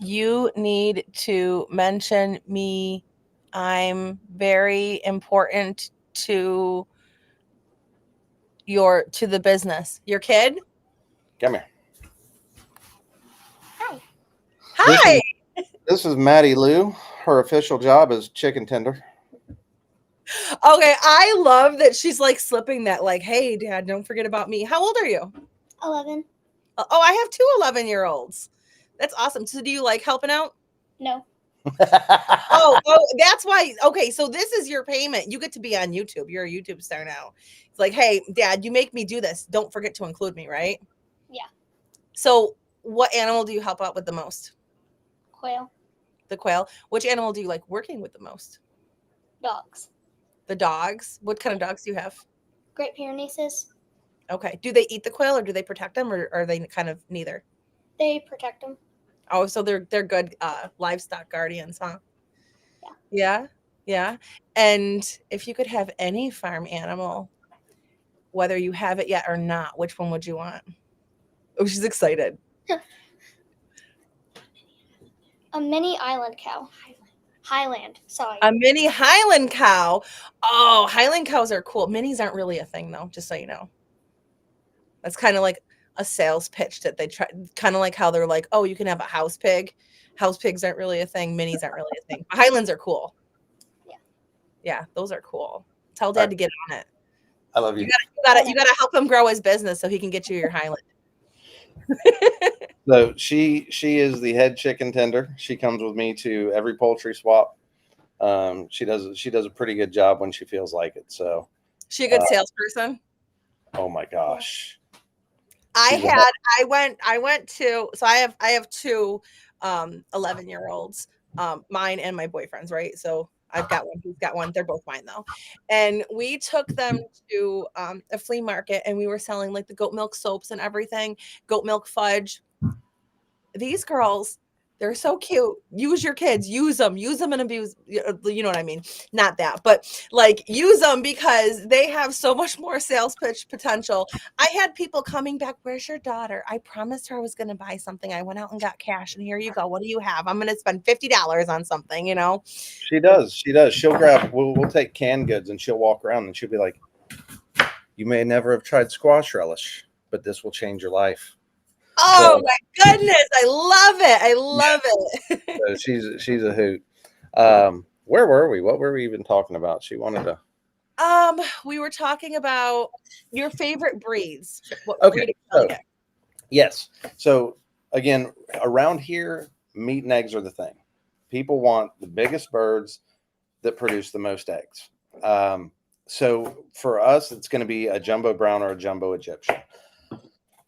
You need to mention me. I'm very important to the business. Your kid? Come here. Hi. This is Maddie Lou. Her official job is chicken tender. Okay, I love that she's like slipping that, like, hey, Dad, don't forget about me. How old are you? 11. Oh, I have 2 11-year-olds. That's awesome. So do you like helping out? No. Oh, that's why. Okay, so this is your payment. You get to be on YouTube. You're a YouTube star now. It's like, hey, Dad, you make me do this. Don't forget to include me, right? Yeah. So, what animal do you help out with the most? Quail. The quail. Which animal do you like working with the most? Dogs. The dogs. What kind of dogs do you have? Great Pyrenees. Okay. Do they eat the quail or do they protect them, or are they kind of neither? They protect them. Oh, so they're good livestock guardians, huh? Yeah. Yeah. Yeah. And if you could have any farm animal, whether you have it yet or not, which one would you want? Oh, she's excited. A mini island cow. Highland. Sorry. A mini Highland cow. Oh, Highland cows are cool. Minis aren't really a thing, though, just so you know. That's kind of like a sales pitch that they try, kind of like how they're like, oh, you can have a house pig. House pigs aren't really a thing. Minis aren't really a thing. Highlands are cool. Yeah. Yeah, those are cool. Tell All Dad right. to get on it. I love you. You gotta help him grow his business so he can get you your Highland. So she is the head chicken tender. She comes with me to every poultry swap. She does a pretty good job when she feels like it. So She a good salesperson? oh my gosh. I went to, so I have two 11-year-olds, mine and my boyfriend's, right? So I've got one, he's got one, they're both mine though. And we took them to a flea market and we were selling like the goat milk soaps and everything, goat milk fudge. These girls, they're so cute. Use your kids, use them and abuse. You know what I mean? Not that, but like use them because they have so much more sales pitch potential. I had people coming back. Where's your daughter? I promised her I was going to buy something. I went out and got cash, and here you go. What do you have? I'm going to spend $50 on something. You know? She does. She does. She'll grab. We'll take canned goods and she'll walk around and she'll be like, "You may never have tried squash relish, but this will change your life." Oh my goodness! I love it. I love it. So she's a hoot. Where were we? What were we even talking about? She wanted to. We were talking about your favorite breeds. What Okay, breed so, you like? yes. So again, around here, meat and eggs are the thing. People want the biggest birds that produce the most eggs. So for us, it's going to be a jumbo brown or a jumbo Egyptian.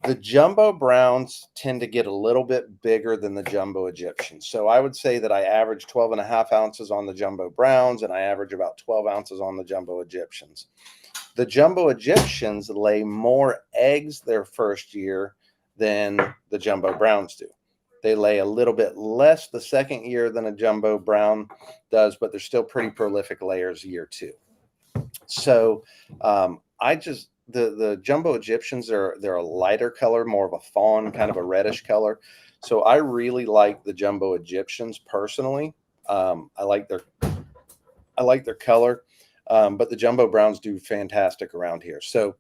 The jumbo browns tend to get a little bit bigger than the jumbo Egyptians. So I would say that I average 12 and a half ounces on the jumbo browns and I average about 12 ounces on the jumbo Egyptians. The jumbo Egyptians lay more eggs their first year than the jumbo browns do. They lay a little bit less the second year than a jumbo brown does, but they're still pretty prolific layers year two. So the jumbo Egyptians they're a lighter color, more of a fawn, kind of a reddish color. So I really like the jumbo Egyptians personally. I like their color, but the jumbo browns do fantastic around here. So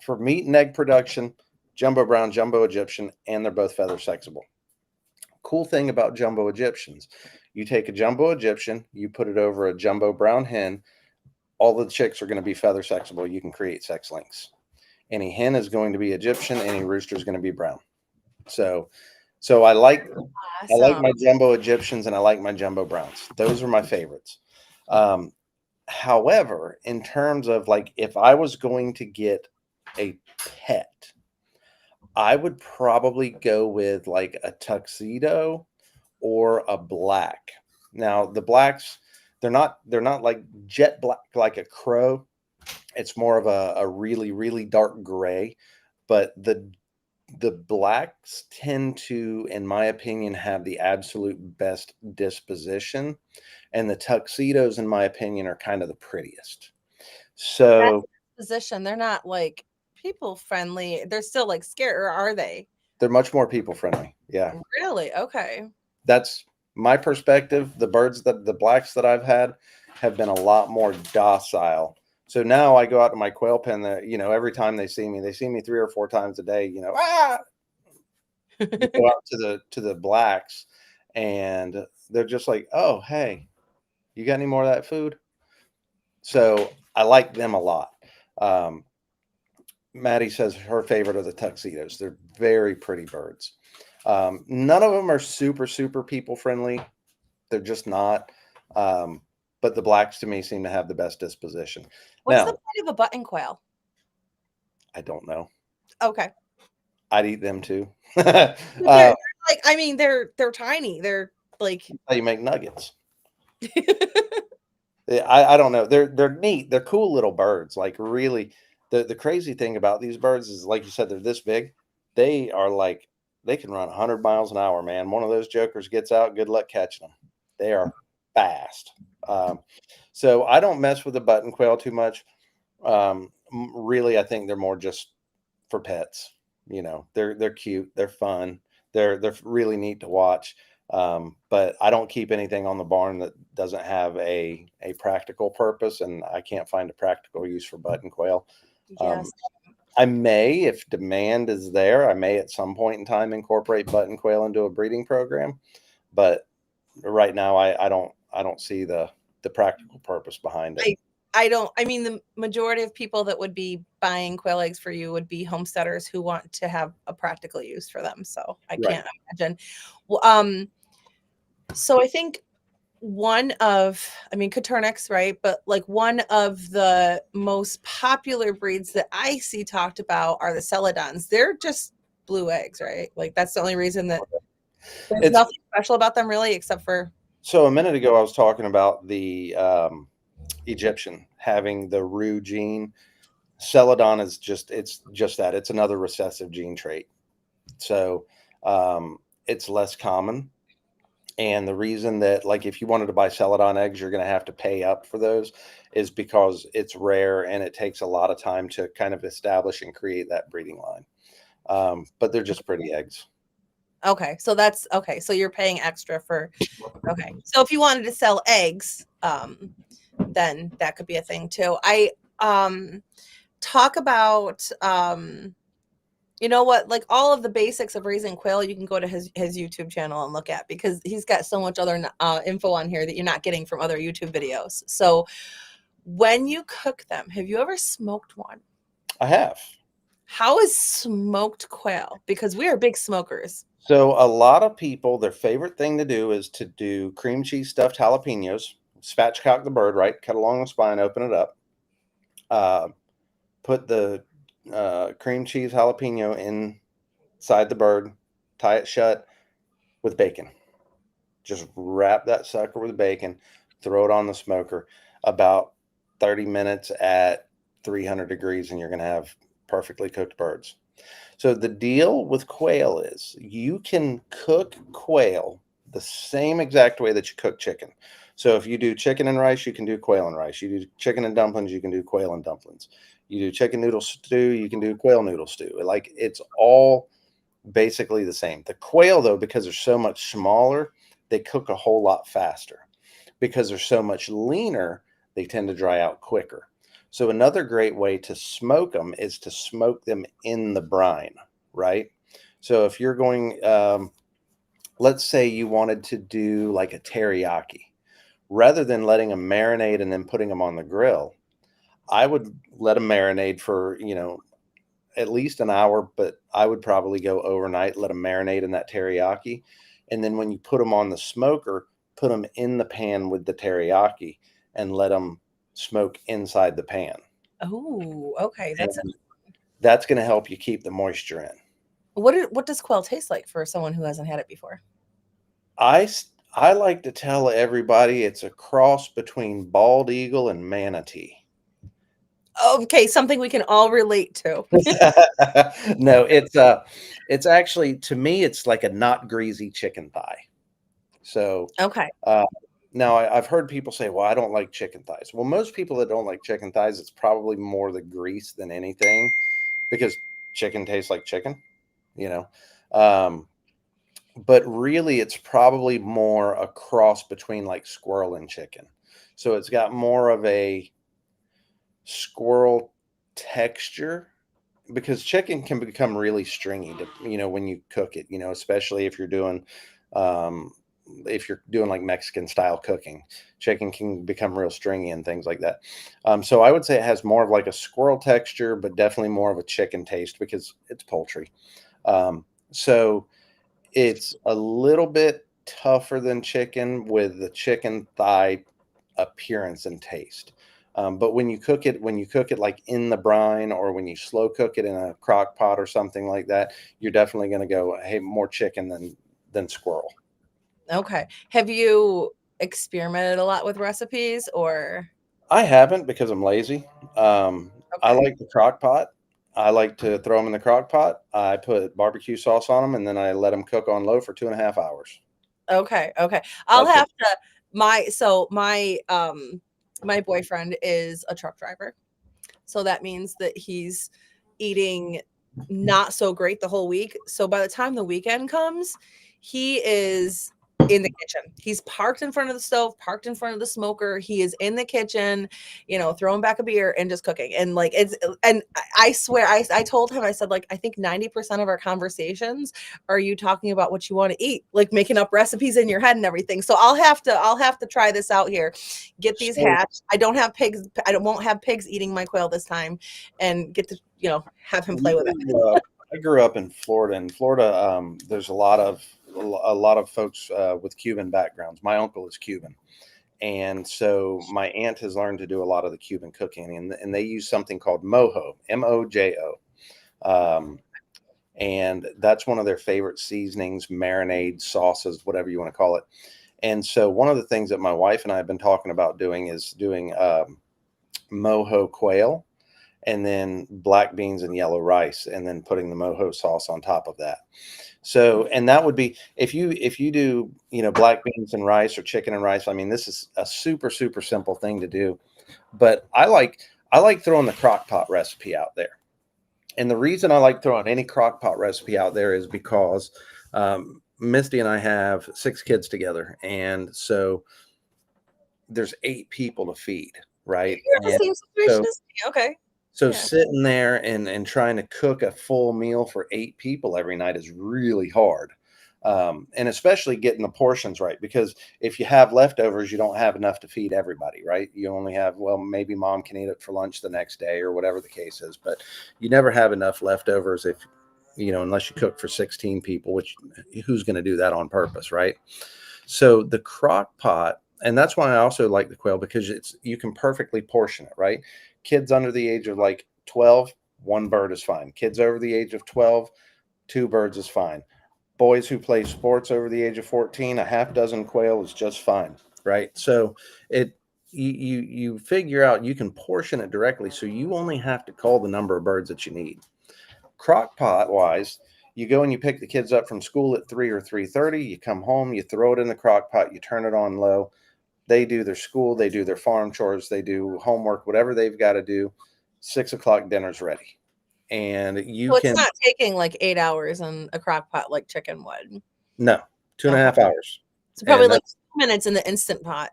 for meat and egg production, jumbo brown, jumbo Egyptian, and they're both feather sexable. Cool thing about jumbo Egyptians, you take a jumbo Egyptian, you put it over a jumbo brown hen, all the chicks are going to be feather sexable. You can create sex links. Any hen is going to be Egyptian, any rooster is going to be brown. So I like my jumbo Egyptians and I like my jumbo browns. Those are my favorites. However, in terms of like if I was going to get a pet, I would probably go with like a tuxedo or a black. Now the blacks, they're not like jet black like a crow. It's more of a really, really dark gray. But the blacks tend to, in my opinion, have the absolute best disposition. And the tuxedos, in my opinion, are kind of the prettiest. So Position, they're not like people friendly. They're still like scared, or are they? they're much more people friendly. Yeah. Really? Okay. That's my perspective. The blacks that I've had have been a lot more docile. So now I go out to my quail pen that, every time they see me 3 or 4 times a day, you go out to the blacks and they're just like, "Oh, hey, you got any more of that food?" So I like them a lot. Maddie says her favorite are the tuxedos. They're very pretty birds. None of them are super, super people friendly. They're just not. But the blacks to me seem to have the best disposition. What's Now, the point of a button quail? I don't know. Okay. I'd eat them too. They're like, I mean, they're tiny. They're like How you make nuggets. I don't know. They're neat. They're cool little birds. Like really, the crazy thing about these birds is, like you said, they're this big. They are like they can run 100 miles an hour, man. One of those jokers gets out. Good luck catching them. They are fast. So I don't mess with the button quail too much. Really, I think they're more just for pets. You know, they're cute. They're fun. They're really neat to watch. But I don't keep anything on the barn that doesn't have a practical purpose, and I can't find a practical use for button quail. yes. I may, if demand is there, I may at some point in time incorporate button quail into a breeding program. But right now, I don't see the practical purpose behind it. I mean, the majority of people that would be buying quail eggs for you would be homesteaders who want to have a practical use for them. So I can't imagine. Well, so I think Coturnix, right? But like one of the most popular breeds that I see talked about are the Celadons. They're just blue eggs, right? Like that's the only reason that there's nothing special about them really, except for. So a minute ago, I was talking about the Egyptian having the Roux gene. Celadon is it's just that. It's another recessive gene trait. So it's less common. And the reason that, like, if you wanted to buy Celadon eggs, you're going to have to pay up for those is because it's rare and it takes a lot of time to kind of establish and create that breeding line. But they're just pretty eggs. Okay. So that's okay. So you're paying extra for, okay. So if you wanted to sell eggs, then that could be a thing too. I talk about, you know what, like all of the basics of raising quail, you can go to his YouTube channel and look at, because he's got so much other info on here that you're not getting from other YouTube videos. So when you cook them, have you ever smoked one? I have. How is smoked quail? Because we are big smokers. So a lot of people, their favorite thing to do is to do cream cheese stuffed jalapenos, spatchcock the bird, right? Cut along the spine, open it up. Put the cream cheese jalapeno inside the bird, tie it shut with bacon. Just wrap that sucker with bacon, throw it on the smoker about 30 minutes at 300 degrees, and you're going to have perfectly cooked birds. So the deal with quail is you can cook quail the same exact way that you cook chicken. So if you do chicken and rice, you can do quail and rice. You do chicken and dumplings, you can do quail and dumplings. You do chicken noodle stew, you can do quail noodle stew. Like, it's all basically the same. The quail, though, because they're so much smaller, they cook a whole lot faster. Because they're so much leaner, they tend to dry out quicker. So another great way to smoke them is to smoke them in the brine, right? So if you're going, let's say you wanted to do like a teriyaki, rather than letting them marinate and then putting them on the grill, I would let them marinate for, at least an hour, but I would probably go overnight, let them marinate in that teriyaki. And then when you put them on the smoker, put them in the pan with the teriyaki and let them smoke inside the pan. Oh, okay. That's going to help you keep the moisture in. What does quail taste like for someone who hasn't had it before? I like to tell everybody it's a cross between bald eagle and manatee. Okay, something we can all relate to. No, it's actually, to me, it's like a not greasy chicken thigh. So Okay. now I've heard people say, well, I don't like chicken thighs. Well, most people that don't like chicken thighs, it's probably more the grease than anything, because chicken tastes like chicken, but really it's probably more a cross between like squirrel and chicken. So it's got more of a squirrel texture, because chicken can become really stringy when you cook it, especially if you're doing like Mexican style cooking. Chicken can become real stringy and things like that. So I would say it has more of like a squirrel texture, but definitely more of a chicken taste because it's poultry. So it's a little bit tougher than chicken with the chicken thigh appearance and taste. But when you cook it like in the brine, or when you slow cook it in a crock pot or something like that, you're definitely going to go, hey, more chicken than squirrel. Okay. Have you experimented a lot with recipes, or? I haven't, because I'm lazy. I Okay. like the crock pot. I like to throw them in the crock pot. I put barbecue sauce on them, and then I let them cook on low for 2.5 hours. Okay. I'll That's it. have to my boyfriend is a truck driver. So that means that he's eating not so great the whole week. So by the time the weekend comes, he is in the kitchen. He's parked in front of the stove, parked in front of the smoker. He is in the kitchen, throwing back a beer and just cooking. And like I swear, I told him, I said, like, I think 90% of our conversations are you talking about what you want to eat, like making up recipes in your head and everything. So I'll have to try this out here. Get these hatched. I don't have pigs. Won't have pigs eating my quail this time, and get to have him play with it. I grew up in Florida. In Florida, there's a lot of folks with Cuban backgrounds. My uncle is Cuban, and so my aunt has learned to do a lot of the Cuban cooking, and they use something called mojo, mojo, and that's one of their favorite seasonings, marinades, sauces, whatever you want to call it. And so one of the things that my wife and I have been talking about doing is doing mojo quail, and then black beans and yellow rice, and then putting the mojo sauce on top of that. So, and that would be, if you do, black beans and rice, or chicken and rice. I mean, this is a super, super simple thing to do, but I like throwing the crock pot recipe out there. And the reason I like throwing any crock pot recipe out there is because Misty and I have 6 kids together. And so there's 8 people to feed, right? You're in the same situation as me. Okay. So Yeah. sitting there and trying to cook a full meal for 8 people every night is really hard. And especially getting the portions right, because if you have leftovers, you don't have enough to feed everybody, right? You only have, well, maybe mom can eat it for lunch the next day or whatever the case is, but you never have enough leftovers if, unless you cook for 16 people, which who's going to do that on purpose, right? So the crock pot, and that's why I also like the quail, because you can perfectly portion it, right? Kids under the age of like 12, 1 bird is fine. Kids over the age of 12, 2 birds is fine. Boys who play sports over the age of 14, a half dozen quail is just fine, right? So you figure out you can portion it directly, so you only have to call the number of birds that you need. Crock pot wise, you go and you pick the kids up from school at 3 or 3:30. You come home, you throw it in the crock pot, you turn it on low. They do their school, they do their farm chores, they do homework, whatever they've got to do. 6 o'clock, dinner's ready. And So it's not taking like 8 hours in a crock pot like chicken would. No, 2.5 hours. So probably like 2 minutes in the Instant Pot.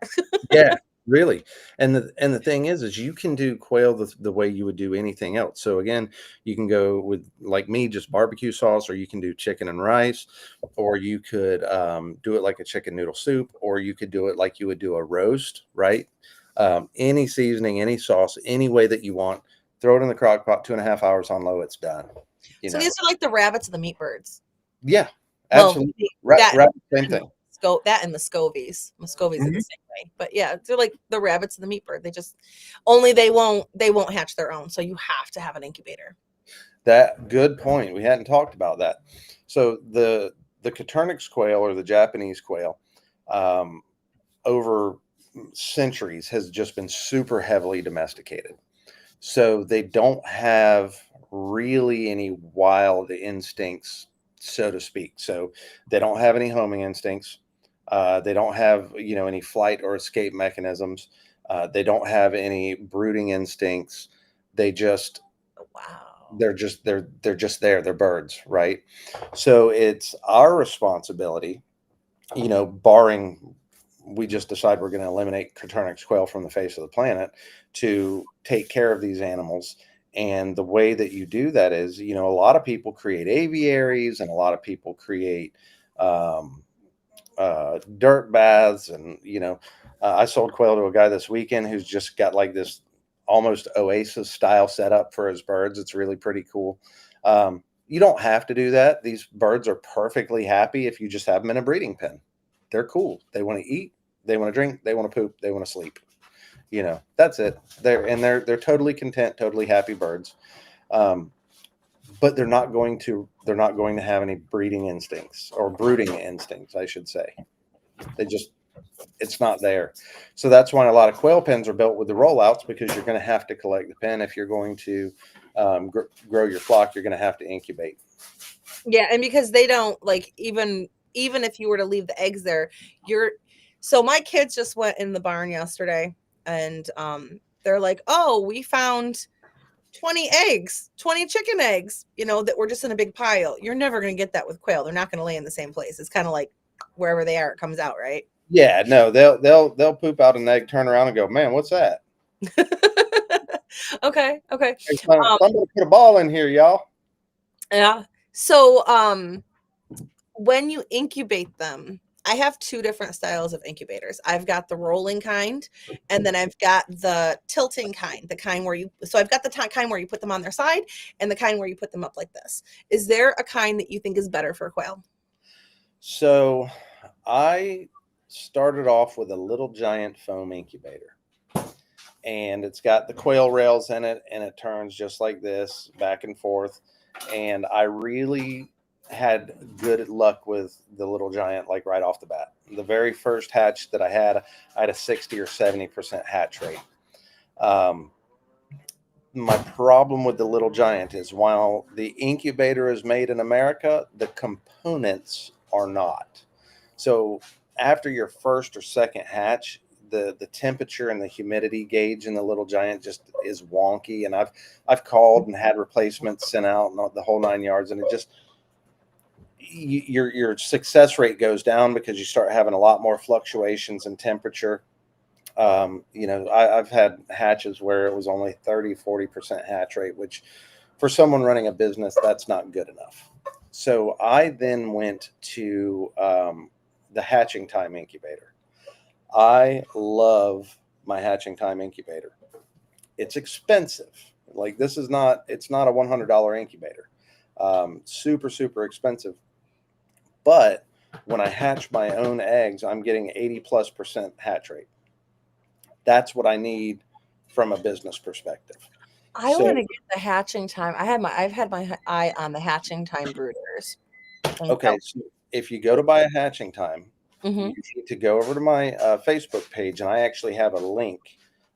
Yeah, really. And the thing is you can do quail the way you would do anything else. So again, you can go with, like me, just barbecue sauce, or you can do chicken and rice, or you could do it like a chicken noodle soup, or you could do it like you would do a roast, right? Any seasoning, any sauce, any way that you want. Throw it in the crock pot, 2.5 hours on low, it's done. So these are like the rabbits and the meat birds. Yeah, absolutely. Rabbit, same thing. That and Muscovies. Muscovies are the same way. But yeah, they're like the rabbits and the meat bird. They just they won't hatch their own. So you have to have an incubator. That good point. We hadn't talked about that. So the Coturnix quail, or the Japanese quail, over centuries has just been super heavily domesticated. So they don't have really any wild instincts, so to speak. So they don't have any homing instincts. They don't have, any flight or escape mechanisms. They don't have any brooding instincts. They just, they're just there. They're birds, right? So it's our responsibility, barring we just decide we're going to eliminate Coturnix quail from the face of the planet, to take care of these animals. And the way that you do that is, a lot of people create aviaries, and a lot of people create dirt baths. And, I sold quail to a guy this weekend who's just got like this almost oasis style setup for his birds. It's really pretty cool. You don't have to do that. These birds are perfectly happy if you just have them in a breeding pen. they're cool. They want to eat, they want to drink, they want to poop, they want to sleep. That's it. They're totally content, totally happy birds. But they're not going to have any breeding instincts or brooding instincts, I should say. It's not there. So that's why a lot of quail pens are built with the rollouts, because you're going to have to collect the pen if you're going to grow your flock. You're going to have to incubate. Yeah, and because they don't like even if you were to leave the eggs there, so my kids just went in the barn yesterday, and they're like, "Oh, we found 20 eggs, 20 chicken eggs, that were just in a big pile." You're never going to get that with quail. They're not going to lay in the same place. It's kind of like wherever they are, it comes out, right? Yeah, no, they'll poop out an egg, turn around and go, "Man, what's that?" Okay. Hey, somebody put a ball in here, y'all. Yeah. So when you incubate them, I have two different styles of incubators. I've got the rolling kind, and then I've got the tilting kind, the kind where I've got the kind where you put them on their side and the kind where you put them up like this. Is there a kind that you think is better for quail? So I started off with a Little Giant foam incubator, and it's got the quail rails in it, and it turns just like this back and forth. And I really had good luck with the Little Giant, like right off the bat. The very first hatch that I had a 60 or 70% hatch rate. My problem with the Little Giant is, while the incubator is made in America, the components are not. So after your first or second hatch, the temperature and the humidity gauge in the Little Giant just is wonky. And I've called and had replacements sent out and the whole 9 yards, and it just, your success rate goes down because you start having a lot more fluctuations in temperature. I've had hatches where it was only 30-40% hatch rate, which for someone running a business, that's not good enough. So I then went to the hatching time incubator. I love my hatching time incubator. It's expensive. Like, it's not a $100 incubator. Super, super expensive. But when I hatch my own eggs, I'm getting 80+% hatch rate. That's what I need from a business perspective. I want to get the hatching time. I've had my eye on the hatching time brooders. Okay, so if you go to buy a hatching time, mm-hmm. you need to go over to my Facebook page, and I actually have a link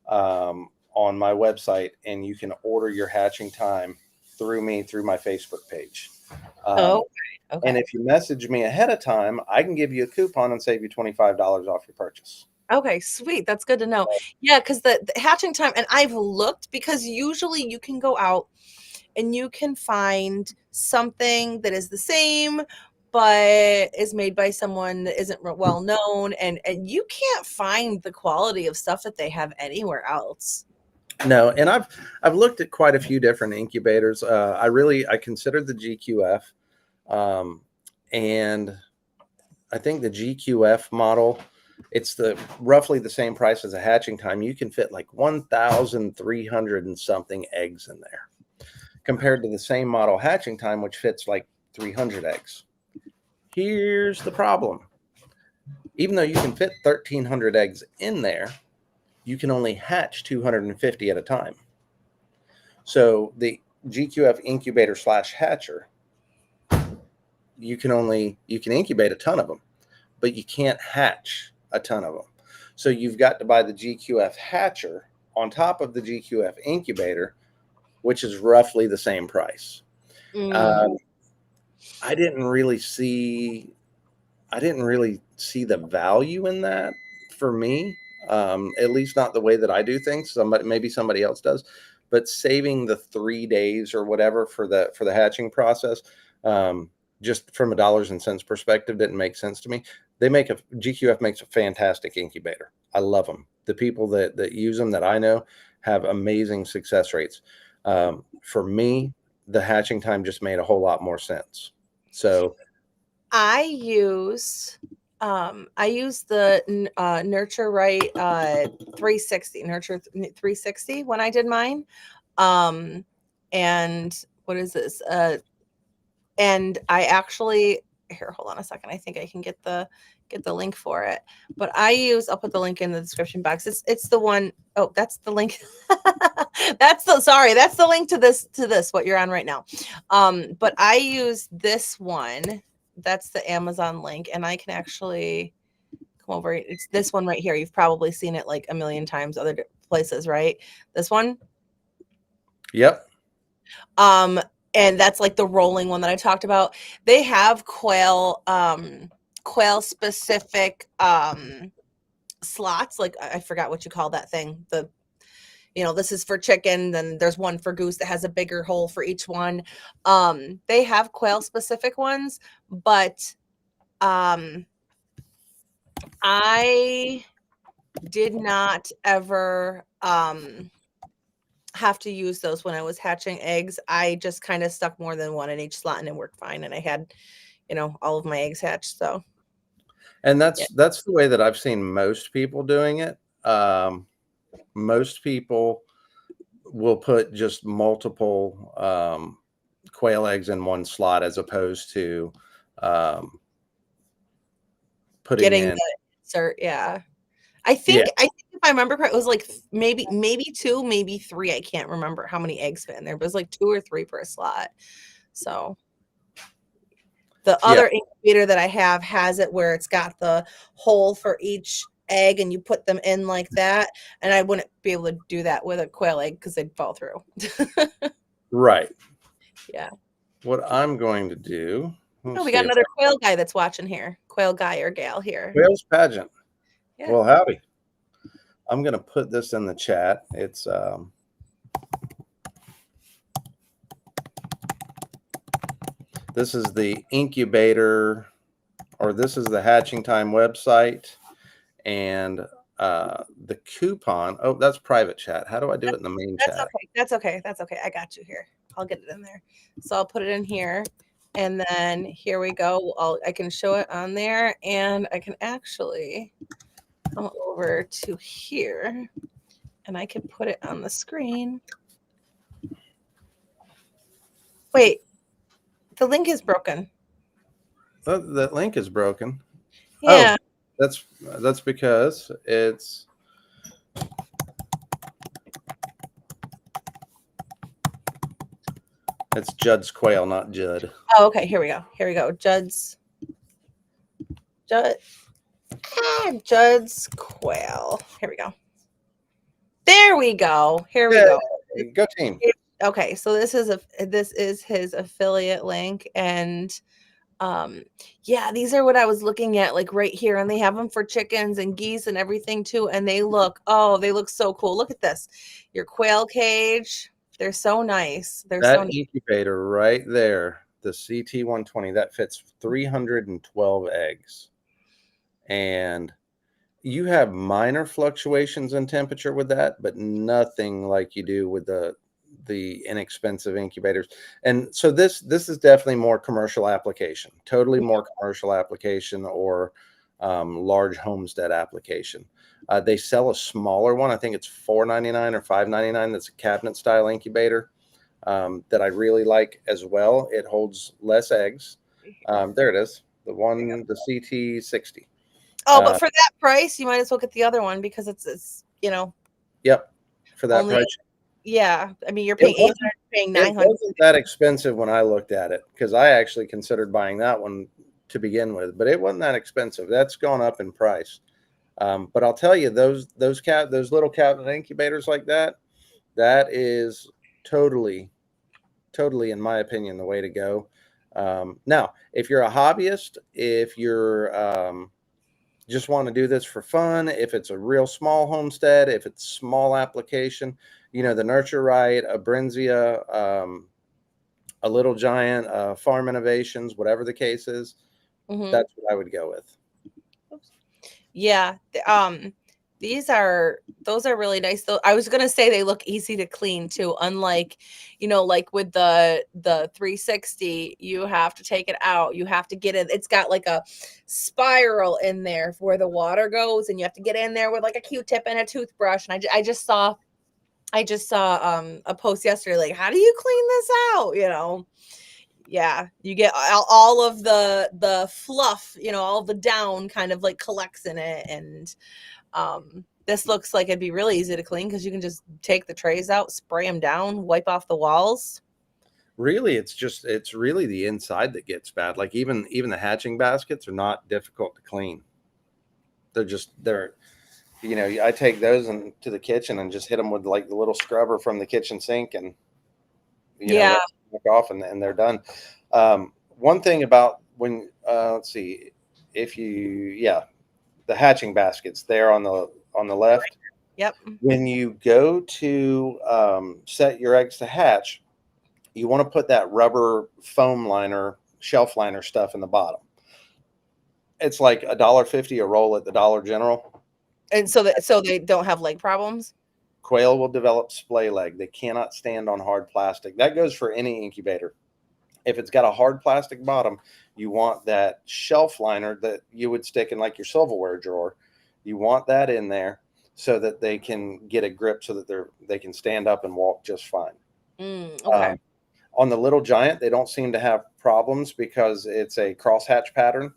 on my website, and you can order your hatching time through my Facebook page. Okay. And if you message me ahead of time, I can give you a coupon and save you $25 off your purchase. Okay, sweet. That's good to know. Yeah, because the hatching time, and I've looked, because usually you can go out and you can find something that is the same, but is made by someone that isn't well known, and you can't find the quality of stuff that they have anywhere else. No, and I've looked at quite a few different incubators. I considered the GQF, and I think the GQF model, it's roughly the same price as a hatching time. You can fit like 1,300 and something eggs in there, compared to the same model hatching time, which fits like 300 eggs. Here's the problem. Even though you can fit 1,300 eggs in there, you can only hatch 250 at a time. So the GQF incubator / hatcher, you can incubate a ton of them, but you can't hatch a ton of them. So you've got to buy the GQF hatcher on top of the GQF incubator, which is roughly the same price. I didn't really see the value in that for me, at least not the way that I do things. Maybe somebody else does, but saving the 3 days or whatever for the hatching process, just from a dollars and cents perspective, didn't make sense to me. GQF makes a fantastic incubator. I love them. The people that use them that I know have amazing success rates. For me, the hatching time just made a whole lot more sense. So I use the Nurture Right 360 Nurture 360 when I did mine. And what is this? And I actually here, hold on a second. I think I can get the link for it. But I'll put the link in the description box. It's the one. Oh, that's the link. That's the link to this, what you're on right now. But I use this one. That's the Amazon link, and I can actually come over. It's this one right here. You've probably seen it like a million times other places, right? This one. Yep. And that's like the rolling one that I talked about. They have quail specific slots. Like I forgot what you call that thing. This is for chicken, then there's one for goose that has a bigger hole for each one. They have quail specific ones, but I did not ever have to use those when I was hatching eggs. I just kind of stuck more than one in each slot and it worked fine. And I had, all of my eggs hatched. So. And that's the way that I've seen most people doing it. Most people will put just multiple quail eggs in one slot as opposed to putting getting in the insert. Yeah. I think if I remember correctly, it was like maybe 2, maybe 3. I can't remember how many eggs fit in there, but it was like 2 or 3 per slot. So the other incubator that I have has it where it's got the hole for each egg and you put them in like that. And I wouldn't be able to do that with a quail egg because they'd fall through. Right. Yeah. What I'm going to do. Oh, we got another quail guy that's watching here. Quail guy or gal here. Quail's pageant. Yeah. Well, howdy. I'm going to put this in the chat. It's this is the incubator, or this is the Hatching Time website, and the coupon. Oh, that's private chat. How do I do it in the main chat? That's okay. I got you here. I'll get it in there. So I'll put it in here. And then here we go. I can show it on there, and I can actually come over to here and I can put it on the screen. Wait, the link is broken. That link is broken. Yeah. Oh, that's because it's Judd's Quail, not Judd. Oh, okay. Here we go. Judd's Quail. Here we go. There we go. Here we go. Go team. Okay, so this is his affiliate link, and yeah, these are what I was looking at, like right here, and they have them for chickens and geese and everything too, and they look so cool. Look at this, your quail cage. They're so nice. That incubator right there, the CT120, that fits 312 eggs. And you have minor fluctuations in temperature with that, but nothing like you do with the inexpensive incubators. And so this is definitely more commercial application, totally more commercial application, or large homestead application. They sell a smaller one. I think it's $4.99 or $5.99. That's a cabinet style incubator that I really like as well. It holds less eggs. There it is. The CT60. Oh, but for that price, you might as well get the other one because it's Yep. For that price. Yeah. I mean, you're paying $800, paying $900. It wasn't that expensive when I looked at it, because I actually considered buying that one to begin with, but it wasn't that expensive. That's gone up in price. But I'll tell you, those little cabinet incubators like that is totally, in my opinion, the way to go. Now, if you're a hobbyist, if you're just want to do this for fun, if it's a real small homestead, if it's small application, the Nurture Right, a Brenzia, a Little Giant, Farm Innovations, whatever the case is, that's what I would go with. Yeah. Those are really nice though. I was going to say they look easy to clean too. Unlike, like with the 360, you have to take it out. You have to get it. It's got like a spiral in there where the water goes, and you have to get in there with like a Q-tip and a toothbrush. And I just saw a post yesterday, like, how do you clean this out? Yeah, you get all of the fluff, all of the down kind of like collects in it. And this looks like it'd be really easy to clean because you can just take the trays out, spray them down, wipe off the walls. Really, it's really the inside that gets bad. Like even the hatching baskets are not difficult to clean. They're I take those to the kitchen and just hit them with like the little scrubber from the kitchen sink, and Yeah. let them off, and they're done. One thing about when let's see, if the hatching baskets there on the left. Yep. When you go to set your eggs to hatch, you want to put that rubber foam liner, shelf liner stuff in the bottom. It's like $1.50 a roll at the Dollar General. And so they don't have leg problems. Quail will develop splay leg. They cannot stand on hard plastic. That goes for any incubator. If it's got a hard plastic bottom, you want that shelf liner that you would stick in like your silverware drawer. You want that in there so that they can get a grip, so that they can stand up and walk just fine. Okay. On the Little Giant, they don't seem to have problems because it's a crosshatch pattern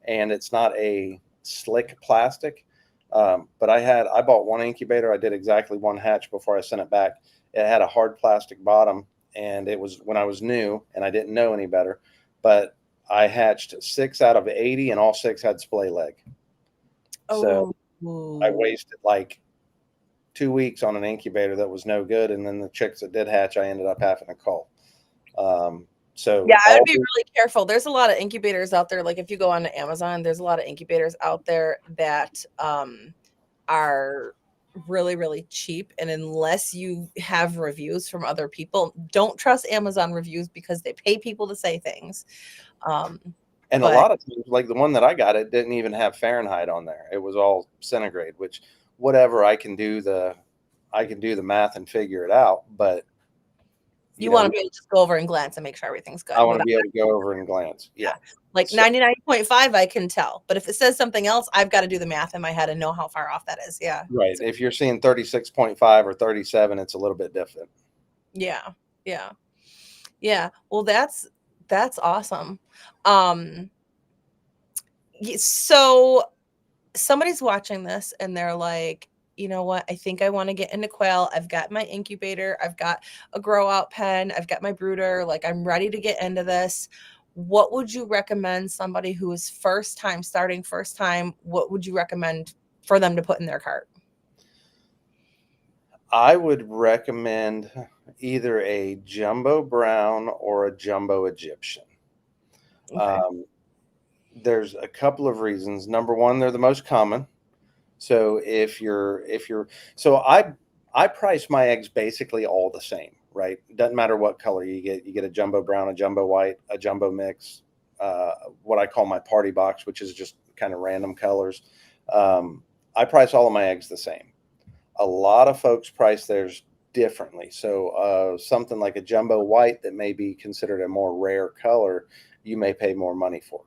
and it's not a slick plastic. But I bought one incubator. I did exactly one hatch before I sent it back. It had a hard plastic bottom, and it was when I was new and I didn't know any better. But I hatched 6 out of 80, and all 6 had splay leg. So I wasted like 2 weeks on an incubator that was no good, and then the chicks that did hatch, I ended up having to cull. So yeah, I would be really careful. There's a lot of incubators out there. Like if you go on Amazon, there's a lot of incubators out there that are really, really cheap. And unless you have reviews from other people, don't trust Amazon reviews because they pay people to say things. And a lot of times, like the one that I got, it didn't even have Fahrenheit on there. It was all centigrade, which whatever, I can do the math and figure it out. But you want to be able to just go over and glance and make sure everything's good. I want to be able to go over and glance. Yeah. Like 99.5, I can tell. But if it says something else, I've got to do the math in my head and know how far off that is. Yeah. Right. If you're seeing 36.5 or 37, it's a little bit different. Yeah. Yeah. Yeah. Well, that's awesome. So somebody's watching this and they're like, you know what? I think I want to get into quail. I've got my incubator. I've got a grow out pen. I've got my brooder. Like I'm ready to get into this. What would you recommend somebody who is starting first time? What would you recommend for them to put in their cart? I would recommend either a jumbo brown or a jumbo Egyptian. Okay. There's a couple of reasons. Number one, they're the most common. So so I price my eggs basically all the same, right? Doesn't matter what color you get. You get a jumbo brown, a jumbo white, a jumbo mix, what I call my party box, which is just kind of random colors. I price all of my eggs the same. A lot of folks price theirs differently. So something like a jumbo white that may be considered a more rare color, you may pay more money for.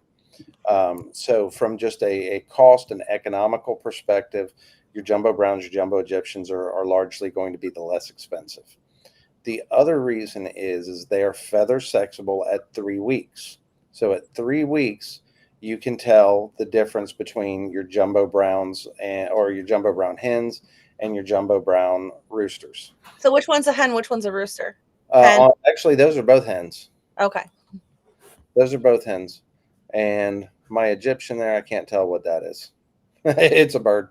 So from just a cost and economical perspective, your jumbo browns, your jumbo Egyptians are largely going to be the less expensive. The other reason is they are feather sexable at 3 weeks. So at 3 weeks, you can tell the difference between your jumbo browns or your jumbo brown hens and your jumbo brown roosters. So which one's a hen? Which one's a rooster? Actually, those are both hens. Okay. Those are both hens. And my Egyptian there, I can't tell what that is. It's a bird.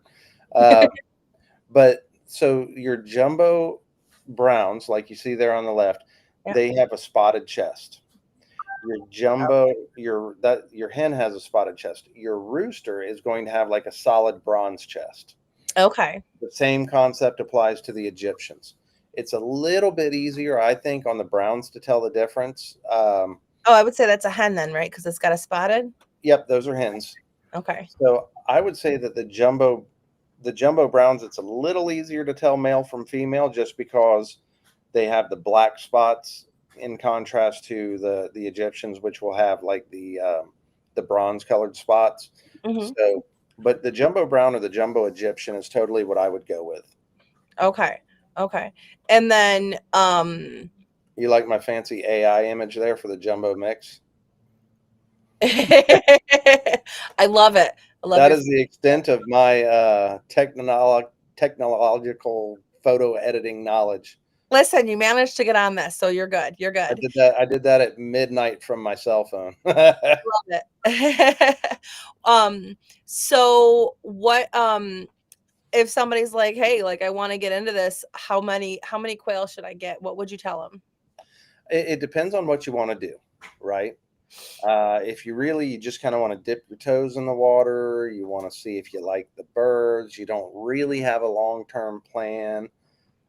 But so your jumbo browns, like you see there on the left, they have a spotted chest. Your jumbo, your hen has a spotted chest. Your rooster is going to have like a solid bronze chest. Okay. The same concept applies to the Egyptians. It's a little bit easier, I think, on the browns to tell the difference. I would say that's a hen then, right? Because it's got a spotted. Yep, those are hens. Okay. So I would say that the jumbo browns, it's a little easier to tell male from female just because they have the black spots in contrast to the Egyptians, which will have like the bronze colored spots. Mm-hmm. So, but the jumbo brown or the jumbo Egyptian is totally what I would go with. Okay. And then You like my fancy AI image there for the jumbo mix? I love it. I love That your. is the extent of my technological photo editing knowledge. Listen, you managed to get on this, so you're good. You're I good. did that. I did that at midnight from my cell phone. Love it. So what if somebody's like, hey, like I want to get into this, how many quail should I get? What would you tell them? It depends on what you want to do, right? If you just kind of want to dip your toes in the water, you want to see if you like the birds, you don't really have a long-term plan,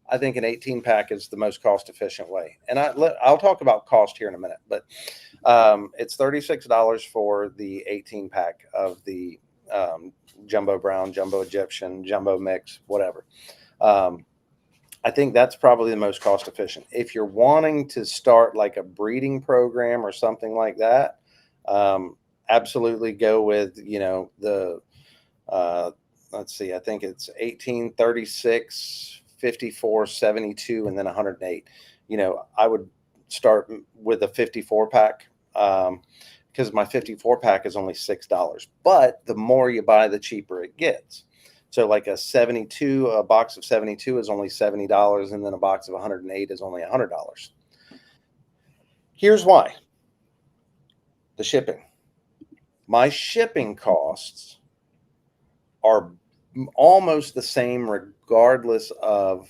I think an 18 pack is the most cost efficient way. And I'll talk about cost here in a minute, but it's $36 for the 18 pack of the jumbo brown, jumbo Egyptian, jumbo mix, whatever. I think that's probably the most cost efficient. If you're wanting to start like a breeding program or something like that, absolutely go with, the, let's see, I think it's 18, 36, 54, 72, and then 108. I would start with a 54 pack because my 54 pack is only $6. But the more you buy, the cheaper it gets. So like a box of 72 is only $70, and then a box of 108 is only $100. Here's why. The shipping. My shipping costs are almost the same regardless of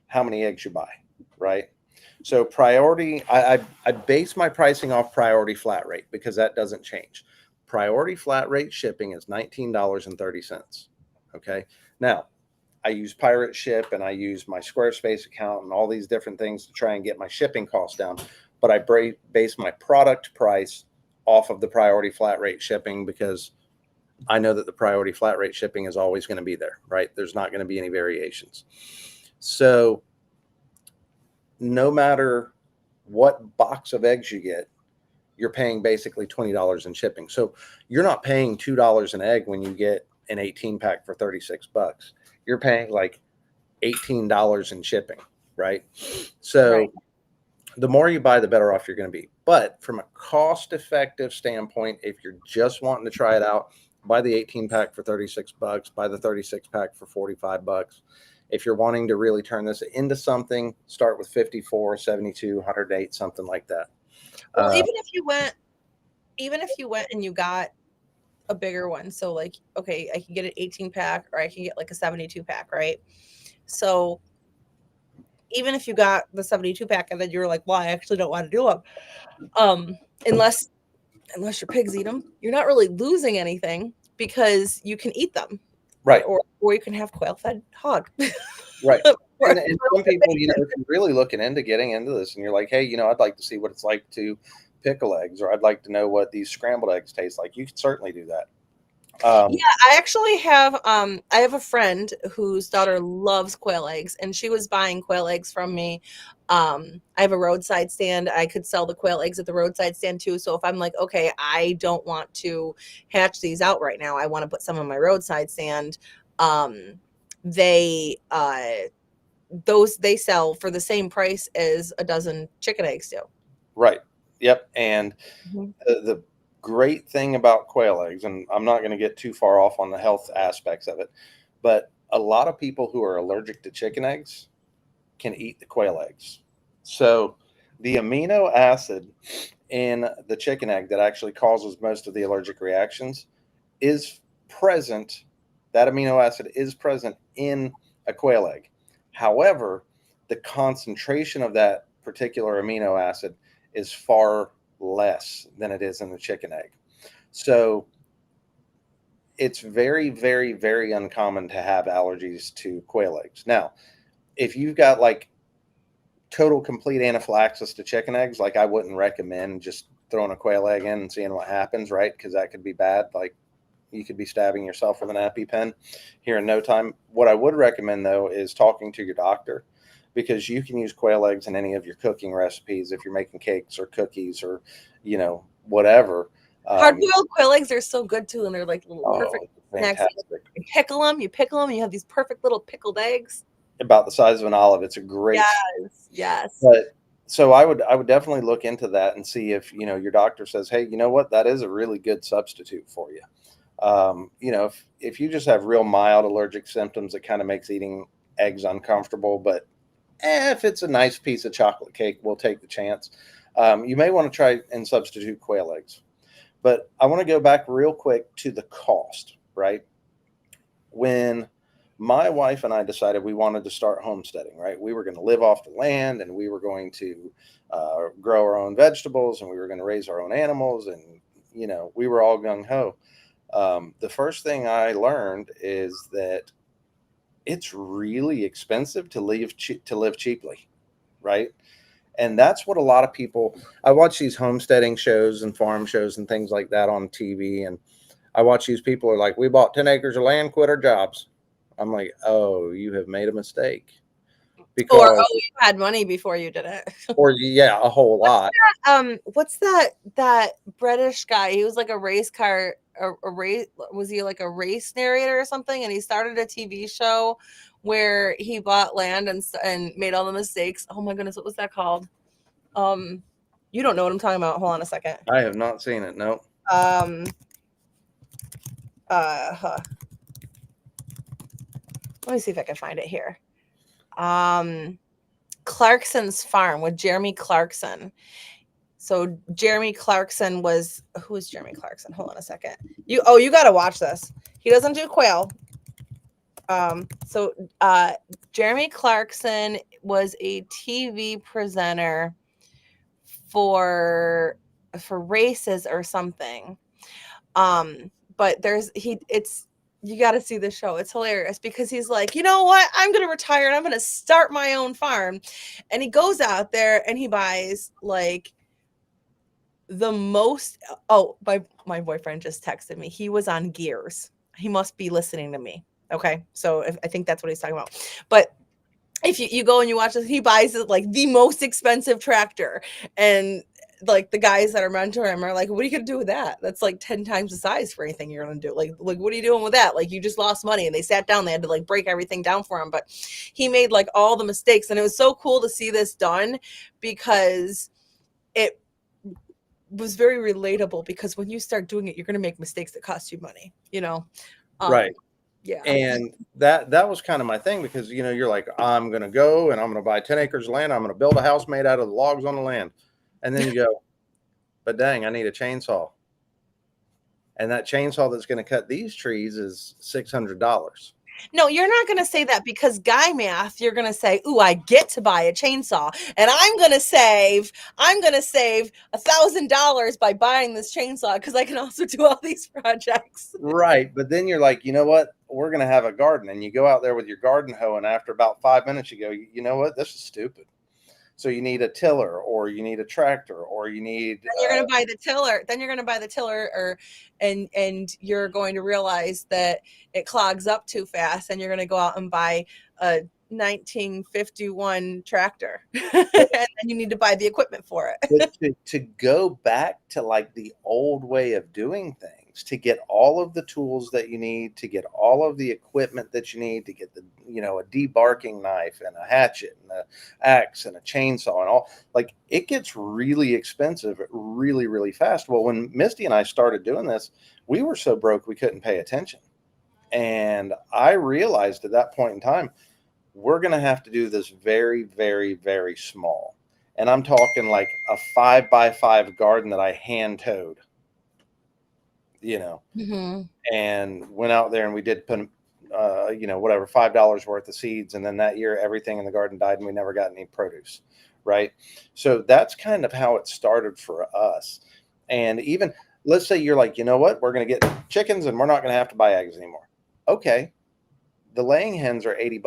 how many eggs you buy, right? So priority, I base my pricing off priority flat rate because that doesn't change. Priority flat rate shipping is $19.30. Okay. Now, I use Pirate Ship and I use my Squarespace account and all these different things to try and get my shipping costs down. But I base my product price off of the priority flat rate shipping because I know that the priority flat rate shipping is always going to be there, right? There's not going to be any variations. So no matter what box of eggs you get, you're paying basically $20 in shipping. So you're not paying $2 an egg when you get an 18 pack for $36. You're paying like $18 in shipping, right? So Right. the more you buy, the better off you're going to be. But from a cost effective standpoint, if you're just wanting to try it out, buy the 18 pack for $36, buy the 36 pack for $45. If you're wanting to really turn this into something, start with 54, 72, 108, something like that. Well, even if you went and you got a bigger one, so like, okay, I can get an 18 pack or I can get like a 72 pack, right? So even if you got the 72 pack and then you're like, well, I actually don't want to do them, unless your pigs eat them, you're not really losing anything because you can eat them, Right. Or you can have quail fed hog. Right. And some people, if you're really looking into getting into this and you're like, hey, I'd like to see what it's like to pickle eggs, or I'd like to know what these scrambled eggs taste like, you can certainly do that. Yeah, I actually have I have a friend whose daughter loves quail eggs, and she was buying quail eggs from me. I have a roadside stand. I could sell the quail eggs at the roadside stand too. So if I'm like, okay, I don't want to hatch these out right now, I want to put some on my roadside stand. They sell for the same price as a dozen chicken eggs do. Right. Yep. And the great thing about quail eggs, and I'm not going to get too far off on the health aspects of it, but a lot of people who are allergic to chicken eggs can eat the quail eggs. So the amino acid in the chicken egg that actually causes most of the allergic reactions is present. That amino acid is present in a quail egg. However, the concentration of that particular amino acid is far less than it is in the chicken egg. So it's very, very, very uncommon to have allergies to quail eggs. Now, if you've got like total complete anaphylaxis to chicken eggs, like I wouldn't recommend just throwing a quail egg in and seeing what happens, right? Because that could be bad. Like you could be stabbing yourself with an EpiPen here in no time. What I would recommend though is talking to your doctor, because you can use quail eggs in any of your cooking recipes if you're making cakes or cookies or whatever. Hard-boiled quail eggs are so good too, and they're like little perfect snacks. Fantastic. You pickle them, and you have these perfect little pickled eggs. About the size of an olive. It's a great. Yes. But so I would definitely look into that and see if, your doctor says, hey, you know what, that is a really good substitute for you. If you just have real mild allergic symptoms, it kind of makes eating eggs uncomfortable. But if it's a nice piece of chocolate cake, we'll take the chance. You may want to try and substitute quail eggs. But I want to go back real quick to the cost, right? When my wife and I decided we wanted to start homesteading, right? We were going to live off the land, and we were going to grow our own vegetables, and we were going to raise our own animals. And, we were all gung ho. The first thing I learned is that it's really expensive to live cheaply, right? And that's what a lot of people, I watch these homesteading shows and farm shows and things like that on TV. And I watch these people are like, we bought 10 acres of land, quit our jobs. I'm like, oh, you have made a mistake. Or, Because, you had money before you did it. or yeah, a whole lot. What's that British guy? He was like a race car, a race. Was he like a race narrator or something? And he started a TV show where he bought land and made all the mistakes. Oh my goodness, what was that called? You don't know what I'm talking about. Hold on a second. I have not seen it. No. Let me see if I can find it here. Clarkson's Farm with Jeremy Clarkson. So Jeremy Clarkson who is Jeremy Clarkson? Hold on a second. You got to watch this. He doesn't do quail. Jeremy Clarkson was a TV presenter for races or something. But you got to see the show. It's hilarious because he's like, you know what? I'm going to retire and I'm going to start my own farm. And he goes out there and he buys like the most. Oh, my boyfriend just texted me. He was on Gears. He must be listening to me. Okay. So I think that's what he's talking about. But if you go and you watch this, he buys like the most expensive tractor, and like the guys that are mentoring him are like, what are you gonna do with that? That's like 10 times the size for anything you're gonna do. Like what are you doing with that? Like, you just lost money. And they sat down, they had to like break everything down for him. But he made like all the mistakes, and it was so cool to see this done because it was very relatable, because when you start doing it, you're gonna make mistakes that cost you money, Right. Yeah. And that was kind of my thing, because, you're like, I'm going to go and I'm going to buy 10 acres of land. I'm going to build a house made out of the logs on the land. And then you go, but dang, I need a chainsaw. And that chainsaw that's going to cut these trees is $600. No, you're not going to say that, because guy math, you're going to say, ooh, I get to buy a chainsaw and I'm going to save $1,000 by buying this chainsaw, because I can also do all these projects. Right. But then you're like, you know what? We're going to have a garden. And you go out there with your garden hoe, and after about 5 minutes, you go, you know what? This is stupid. So you need a tiller, or you need a tractor, or you need. Then you're going to buy the tiller. Then you're going to buy the tiller, and you're going to realize that it clogs up too fast, and you're going to go out and buy a 1951 tractor, and then you need to buy the equipment for it. But to go back to like the old way of doing things, to get all of the tools that you need, to get all of the equipment that you need, to get a debarking knife and a hatchet and an axe and a chainsaw and all, like, it gets really expensive really, really fast. Well, when Misty and I started doing this, we were so broke we couldn't pay attention. And I realized at that point in time, we're going to have to do this very, very, very small. And I'm talking like a 5x5 garden that I hand towed, and went out there and we did put, whatever, $5 worth of seeds. And then that year, everything in the garden died and we never got any produce. Right. So that's kind of how it started for us. And even, let's say you're like, you know what, we're going to get chickens and we're not going to have to buy eggs anymore. Okay. The laying hens are $80,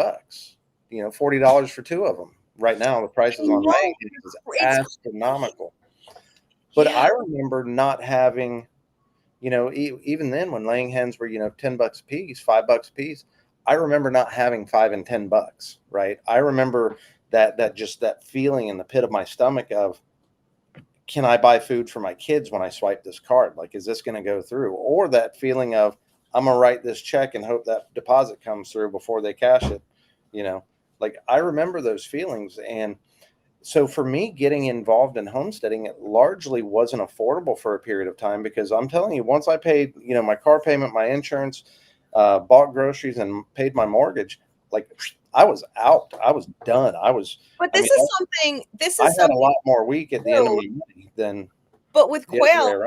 $40 for 2 of them. Right now, the prices on laying hens is astronomical. But I remember not having, even then when laying hens were, $10 a piece, $5 a piece, I remember not having $5 and $10, right? I remember that feeling in the pit of my stomach of, can I buy food for my kids when I swipe this card? Like, is this going to go through? Or that feeling of, I'm going to write this check and hope that deposit comes through before they cash it. Like, I remember those feelings. And so for me, getting involved in homesteading, it largely wasn't affordable for a period of time, because I'm telling you, once I paid, my car payment, my insurance, bought groceries, and paid my mortgage, like I was out. I was done. But I this mean, is something. This I is had a lot something more week at the end of new. my money than But with the other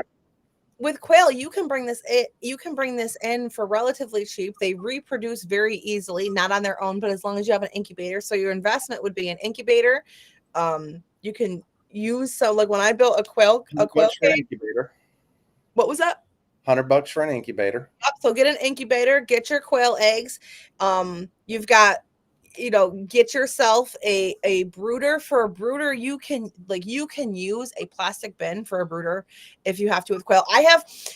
way Quail, around. you can bring this. You can bring this in for relatively cheap. They reproduce very easily, not on their own, but as long as you have an incubator. So your investment would be an incubator. You can use, so like when I built a quail $100 for an cage. incubator. What was that? $100 for an incubator. Yep, so get an incubator, get your quail eggs. You've got, get yourself a brooder. For a brooder, you can use a plastic bin for a brooder if you have to with quail.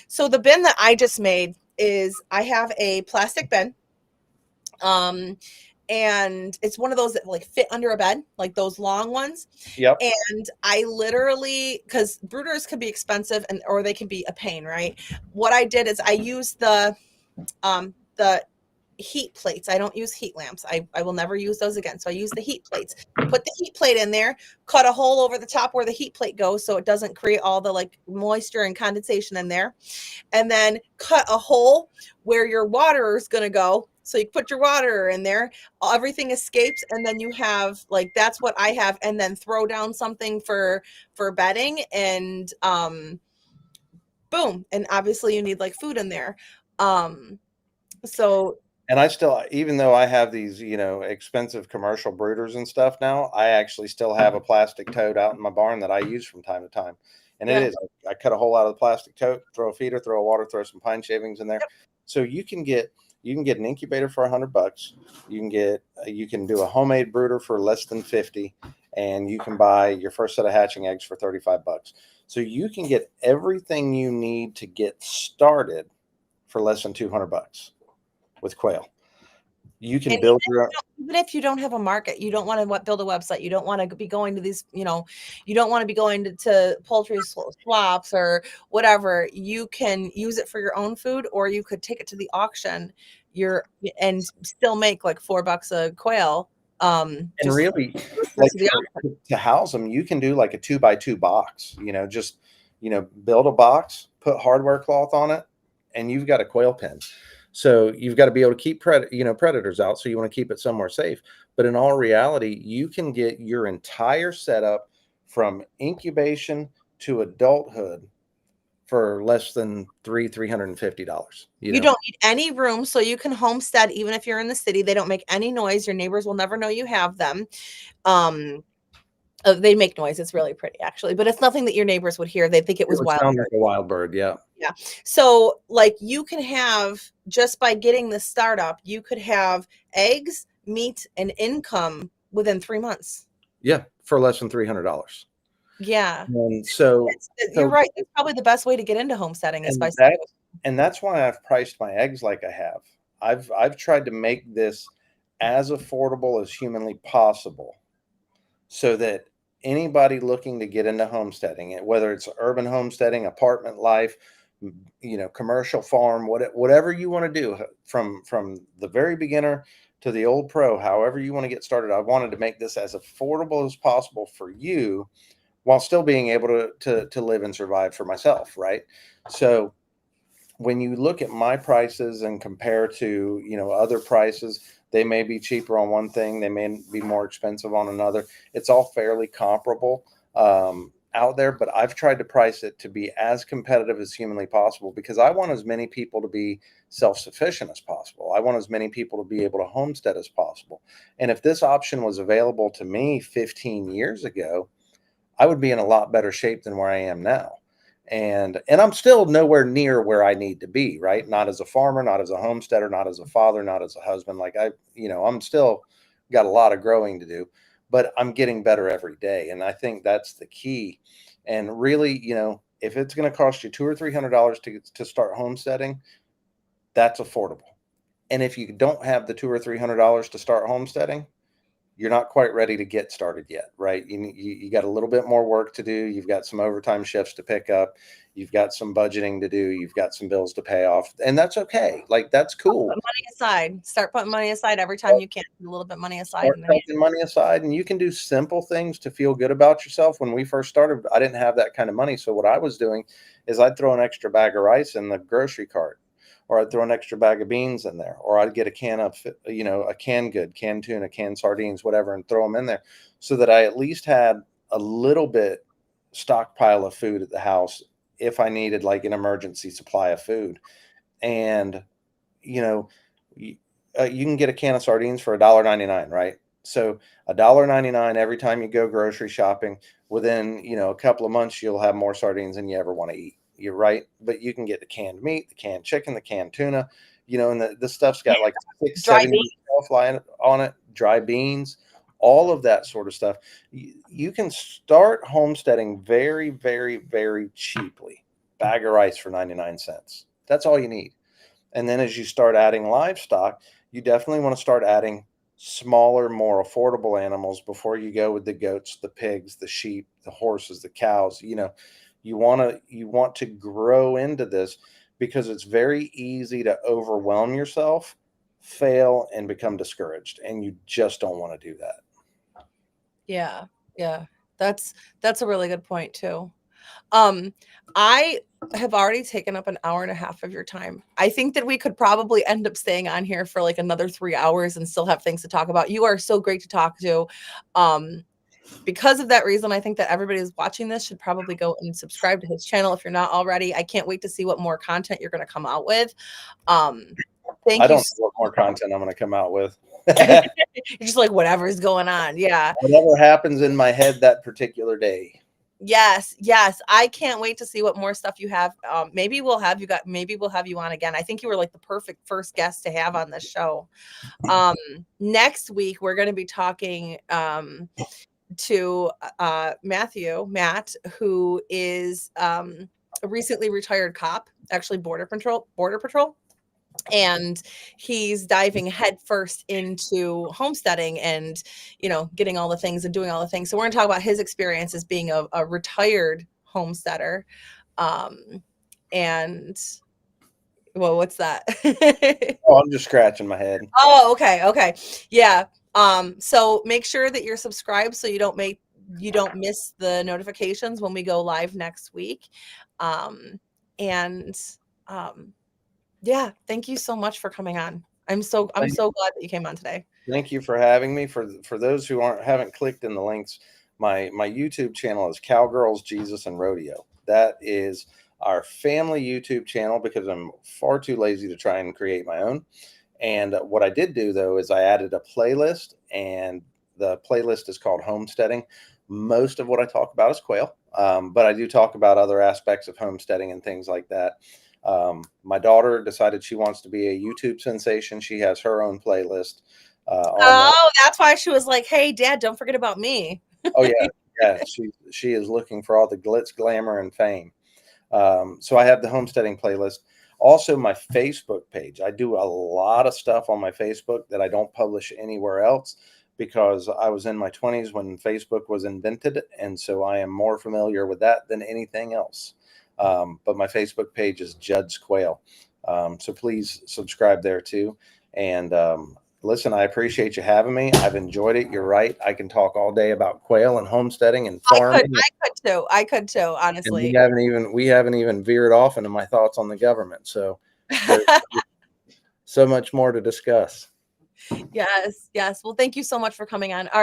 So the bin that I just made is, I have a plastic bin. And it's one of those that like fit under a bed, like those long ones. Yep. And I literally, because brooders can be expensive or they can be a pain, right? What I did is I used the heat plates. I don't use heat lamps. I will never use those again. So I use the heat plates. Put the heat plate in there, cut a hole over the top where the heat plate goes so it doesn't create all the like moisture and condensation in there. And then cut a hole where your water is going to go. So you put your water in there, everything escapes, and then you have like, that's what I have. And then throw down something for bedding, and boom. And obviously you need like food in there. So And I still, even though I have these, expensive commercial brooders and stuff now, I actually still have a plastic tote out in my barn that I use from time to time. And Yeah. it is, I cut a hole out of the plastic tote, throw a feeder, throw a water, throw some pine shavings in there. Yep. So you can get an incubator for $100. You can do a homemade brooder for less than 50, and you can buy your first set of hatching eggs for $35. So you can get everything you need to get started for less than $200 with quail. You can build your own. Even if you don't have a market, you don't want to build a website, you don't want to be going to these, you don't want to be going to poultry swaps or whatever. You can use it for your own food, or you could take it to the auction and still make like $4 a quail. And really, like to house them, you can do like a 2x2 box, build a box, put hardware cloth on it, and you've got a quail pen. So you've got to be able to keep predators out. So you want to keep it somewhere safe. But in all reality, you can get your entire setup from incubation to adulthood for less than $350. You don't need any room, so you can homestead even if you're in the city. They don't make any noise. Your neighbors will never know you have them. They make noise. It's really pretty, actually, but it's nothing that your neighbors would hear. They think it was wild. Sound like a wild bird, yeah. Yeah. So, like, you can have, just by getting the startup, you could have eggs, meat, and income within 3 months. Yeah, for less than $300. Yeah. And so you're right. It's probably the best way to get into homesteading is by. And that's why I've priced my eggs like I have. I've tried to make this as affordable as humanly possible, so that anybody looking to get into homesteading, whether it's urban homesteading, apartment life, commercial farm, whatever you want to do, from the very beginner to the old pro, however you want to get started, I wanted to make this as affordable as possible for you, while still being able to live and survive for myself, right? So when you look at my prices and compare to other prices, they may be cheaper on one thing, they may be more expensive on another. It's all fairly comparable out there, but I've tried to price it to be as competitive as humanly possible, because I want as many people to be self-sufficient as possible. I want as many people to be able to homestead as possible. And if this option was available to me 15 years ago, I would be in a lot better shape than where I am now. And I'm still nowhere near where I need to be, right? Not as a farmer, not as a homesteader, not as a father, not as a husband. Like I'm still got a lot of growing to do, but I'm getting better every day. And I think that's the key. And really, if it's going to cost you $200 or $300 to start homesteading, that's affordable. And if you don't have the $200 or $300 to start homesteading, you're not quite ready to get started yet, right? You got a little bit more work to do. You've got some overtime shifts to pick up. You've got some budgeting to do. You've got some bills to pay off, and that's okay. Like, that's cool. Put money aside. Start putting money aside every time you can. Put a little bit of money aside. Start taking money aside, and you can do simple things to feel good about yourself. When we first started, I didn't have that kind of money. So what I was doing is I'd throw an extra bag of rice in the grocery cart, or I'd throw an extra bag of beans in there, or I'd get a can of, a canned good, canned tuna, canned sardines, whatever, and throw them in there so that I at least had a little bit stockpile of food at the house if I needed like an emergency supply of food. And, you know, you can get a can of sardines for $1.99, right? So $1.99 every time you go grocery shopping. Within, a couple of months, you'll have more sardines than you ever want to eat. You're right. But you can get the canned meat, the canned chicken, the canned tuna, and the stuff's got like 6-7 years shelf life on it, dry beans, all of that sort of stuff. You can start homesteading very, very, very cheaply. Bag of rice for 99 cents. That's all you need. And then as you start adding livestock, you definitely want to start adding smaller, more affordable animals before you go with the goats, the pigs, the sheep, the horses, the cows. You want to grow into this because it's very easy to overwhelm yourself, fail, and become discouraged. And you just don't want to do that. Yeah. Yeah. That's a really good point too. I have already taken up an hour and a half of your time. I think that we could probably end up staying on here for like another 3 hours and still have things to talk about. You are so great to talk to. Because of that reason, I think that everybody who's watching this should probably go and subscribe to his channel if you're not already. I can't wait to see what more content you're going to come out with. I don't know what more content I'm going to come out with. You're just like, whatever's going on. Yeah. Whatever happens in my head that particular day. Yes. I can't wait to see what more stuff you have. Maybe we'll have you on again. I think you were like the perfect first guest to have on this show. Next week, we're going to be talking to Matt, who is a recently retired cop, actually border patrol. And he's diving headfirst into homesteading and, getting all the things and doing all the things. So we're going to talk about his experience as being a retired homesteader. And, well, what's that? Oh, I'm just scratching my head. Oh, okay. Yeah. So make sure that you're subscribed so you don't miss the notifications when we go live next week. Yeah, thank you so much for coming on. I'm so glad that you came on today. Thank you for having me. For those who haven't clicked in the links, my YouTube channel is Cowgirls, Jesus, and Rodeo. That is our family YouTube channel because I'm far too lazy to try and create my own. And what I did do though is I added a playlist, and the playlist is called Homesteading. Most of what I talk about is quail, but I do talk about other aspects of homesteading and things like that. My daughter decided she wants to be a YouTube sensation. She has her own playlist. That's why she was like, "Hey, Dad, don't forget about me." Oh yeah. She is looking for all the glitz, glamour, and fame. So I have the homesteading playlist. Also, my Facebook page. I do a lot of stuff on my Facebook that I don't publish anywhere else because I was in my 20s when Facebook was invented, and so I am more familiar with that than anything else. But my Facebook page is Judd's Quail. So please subscribe there too. And listen, I appreciate you having me. I've enjoyed it. You're right. I can talk all day about quail and homesteading and farming. I could too, honestly. And we haven't even veered off into my thoughts on the government. So there's so much more to discuss. Yes. Well, thank you so much for coming on. All right.